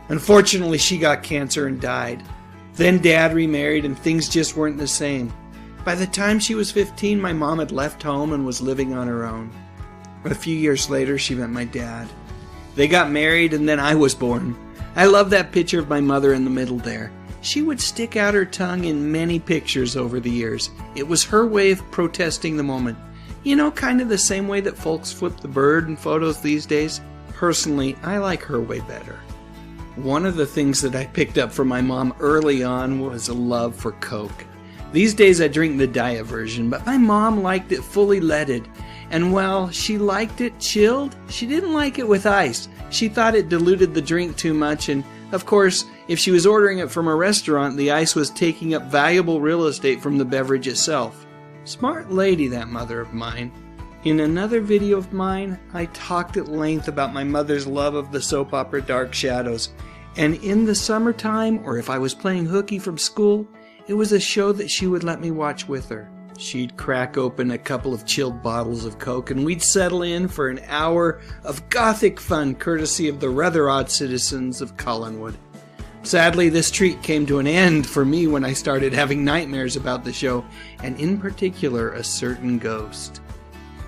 Unfortunately, she got cancer and died. Then Dad remarried and things just weren't the same. By the time she was 15, my mom had left home and was living on her own. A few years later, she met my dad. They got married and then I was born. I love that picture of my mother in the middle there. She would stick out her tongue in many pictures over the years. It was her way of protesting the moment. Kind of the same way that folks flip the bird in photos these days. Personally, I like her way better. One of the things that I picked up from my mom early on was a love for Coke. These days I drink the diet version, but my mom liked it fully leaded. And while she liked it chilled, she didn't like it with ice. She thought it diluted the drink too much, and of course, if she was ordering it from a restaurant, the ice was taking up valuable real estate from the beverage itself. Smart lady, that mother of mine. In another video of mine, I talked at length about my mother's love of the soap opera Dark Shadows. And in the summertime, or if I was playing hooky from school, it was a show that she would let me watch with her. She'd crack open a couple of chilled bottles of Coke and we'd settle in for an hour of gothic fun courtesy of the rather odd citizens of Collinwood. Sadly, this treat came to an end for me when I started having nightmares about the show, and in particular, a certain ghost.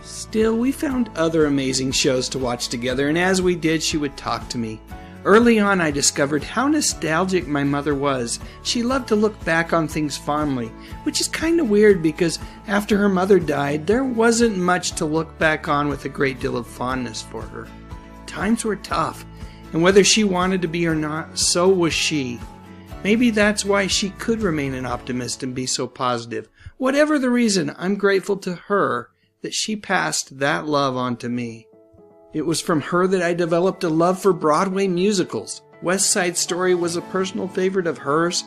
Still, we found other amazing shows to watch together, and as we did, she would talk to me. Early on, I discovered how nostalgic my mother was. She loved to look back on things fondly, which is kind of weird because after her mother died, there wasn't much to look back on with a great deal of fondness for her. Times were tough, and whether she wanted to be or not, so was she. Maybe that's why she could remain an optimist and be so positive. Whatever the reason, I'm grateful to her that she passed that love on to me. It was from her that I developed a love for Broadway musicals. West Side Story was a personal favorite of hers,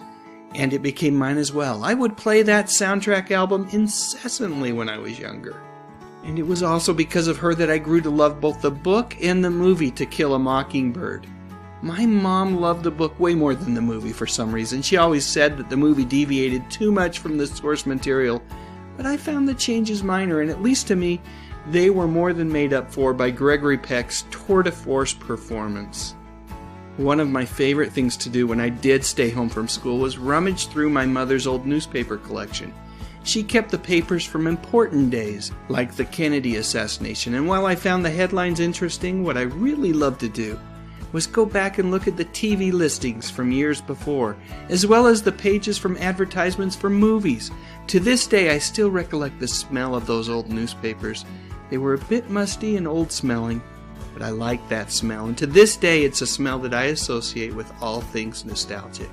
and it became mine as well. I would play that soundtrack album incessantly when I was younger. And it was also because of her that I grew to love both the book and the movie To Kill a Mockingbird. My mom loved the book way more than the movie for some reason. She always said that the movie deviated too much from the source material, but I found the changes minor, and at least to me, they were more than made up for by Gregory Peck's tour de force performance. One of my favorite things to do when I did stay home from school was rummage through my mother's old newspaper collection. She kept the papers from important days, like the Kennedy assassination, and while I found the headlines interesting, what I really loved to do was go back and look at the TV listings from years before, as well as the pages from advertisements for movies. To this day, I still recollect the smell of those old newspapers. They were a bit musty and old-smelling, but I liked that smell, and to this day, it's a smell that I associate with all things nostalgic.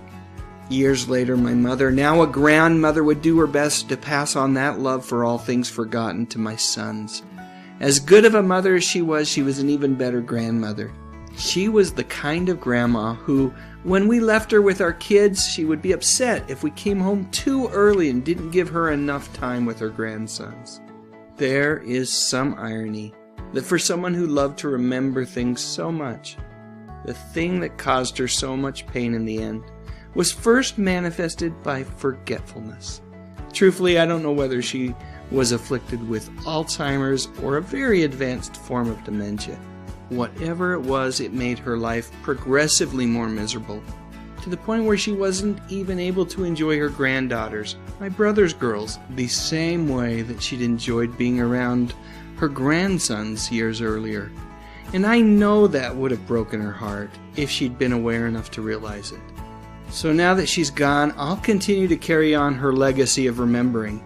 Years later, my mother, now a grandmother, would do her best to pass on that love for all things forgotten to my sons. As good of a mother as she was an even better grandmother. She was the kind of grandma who, when we left her with our kids, she would be upset if we came home too early and didn't give her enough time with her grandsons. There is some irony that for someone who loved to remember things so much, the thing that caused her so much pain in the end was first manifested by forgetfulness. Truthfully, I don't know whether she was afflicted with Alzheimer's or a very advanced form of dementia. Whatever it was, it made her life progressively more miserable, to the point where she wasn't even able to enjoy her granddaughters, my brother's girls, the same way that she'd enjoyed being around her grandsons years earlier. And I know that would have broken her heart if she'd been aware enough to realize it. So now that she's gone, I'll continue to carry on her legacy of remembering.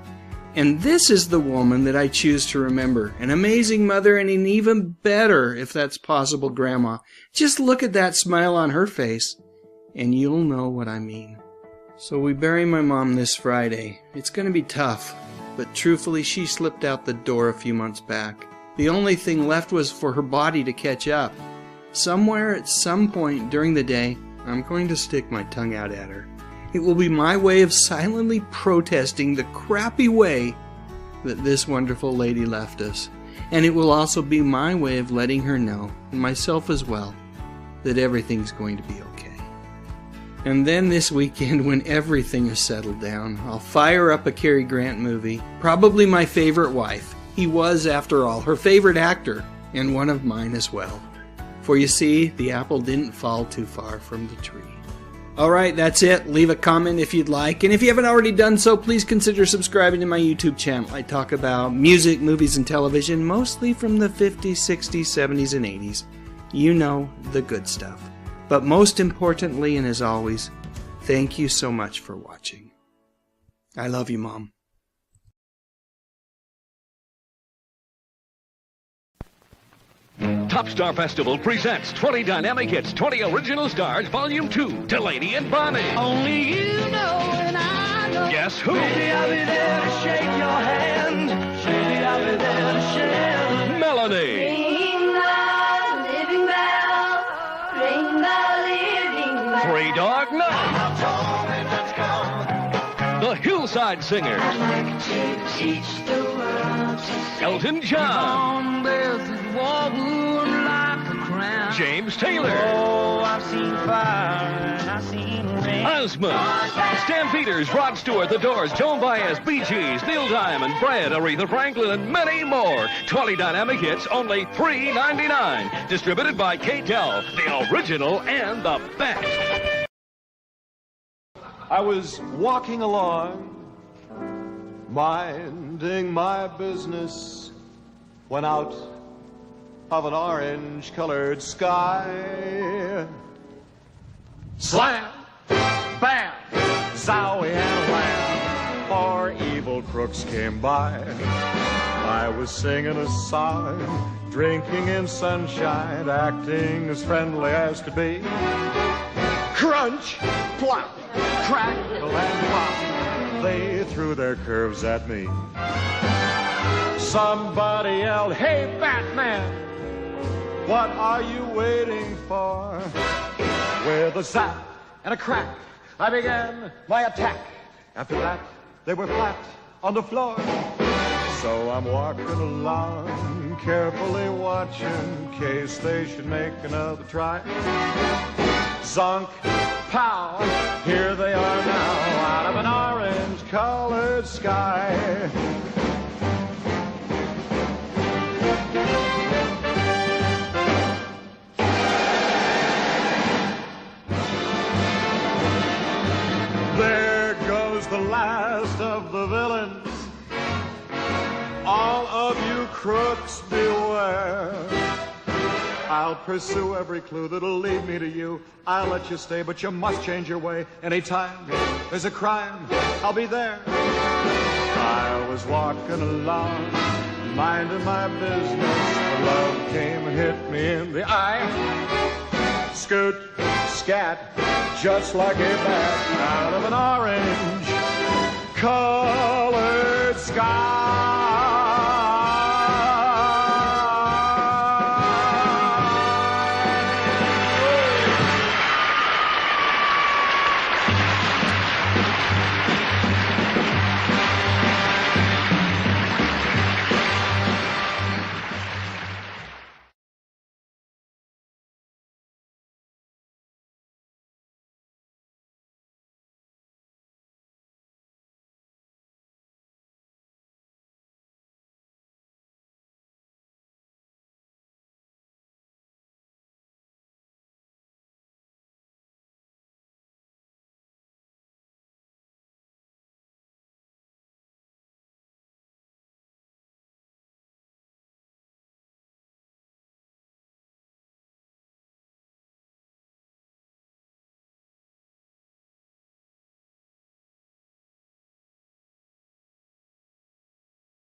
And this is the woman that I choose to remember. An amazing mother and an even better, if that's possible, grandma. Just look at that smile on her face, and you'll know what I mean. So we bury my mom this Friday. It's going to be tough, but truthfully, she slipped out the door a few months back. The only thing left was for her body to catch up. Somewhere at some point during the day, I'm going to stick my tongue out at her. It will be my way of silently protesting the crappy way that this wonderful lady left us. And it will also be my way of letting her know, and myself as well, that everything's going to be okay. And then this weekend, when everything is settled down, I'll fire up a Cary Grant movie, probably my favorite wife. He was, after all, her favorite actor, and one of mine as well. For you see, the apple didn't fall too far from the tree. Alright, that's it. Leave a comment if you'd like. And if you haven't already done so, please consider subscribing to my YouTube channel. I talk about music, movies, and television, mostly from the 50s, 60s, 70s, and 80s. You know, the good stuff. But most importantly, and as always, thank you so much for watching. I love you, Mom. Top Star Festival presents 20 Dynamic Hits, 20 Original Stars, Volume 2, Delaney and Bonnie. Only you know and I know. Guess who? Baby, I'll be there to shake your hand. Baby, I'll be there to share. Melanie. Ring the living bell. Ring the living bell. Three Dog Night. The Hillside Singers. I'd like to teach the world to sing. Elton John. James Taylor. Oh, I've seen fire and I've seen rain. Osmond. Stampeders, Rod Stewart, The Doors, Joan Baez, Bee Gees, Neil Diamond, Brad, Aretha Franklin, and many more. 20 Dynamic Hits, only $3.99. Distributed by K-Tel, the original and the best. I was walking along, minding my business, when out of an orange-colored sky, slam, bam, zowie and wham, four evil crooks came by. I was singing a song, drinking in sunshine, acting as friendly as could be. Crunch, plop, crackle and pop, they threw their curves at me. Somebody yelled, "Hey, Batman, what are you waiting for?" With a zap and a crack, I began my attack. After that, they were flat on the floor. So I'm walking along, carefully watching, in case they should make another try. Zonk, pow, here they are now, out of an orange-colored sky. There goes the last of the villains. All of you crooks beware. I'll pursue every clue that'll lead me to you. I'll let you stay, but you must change your way. Anytime there's a crime, I'll be there. I was walking along, minding my business. Love came and hit me in the eye. Scoot, scat, just like a bat out of an orange.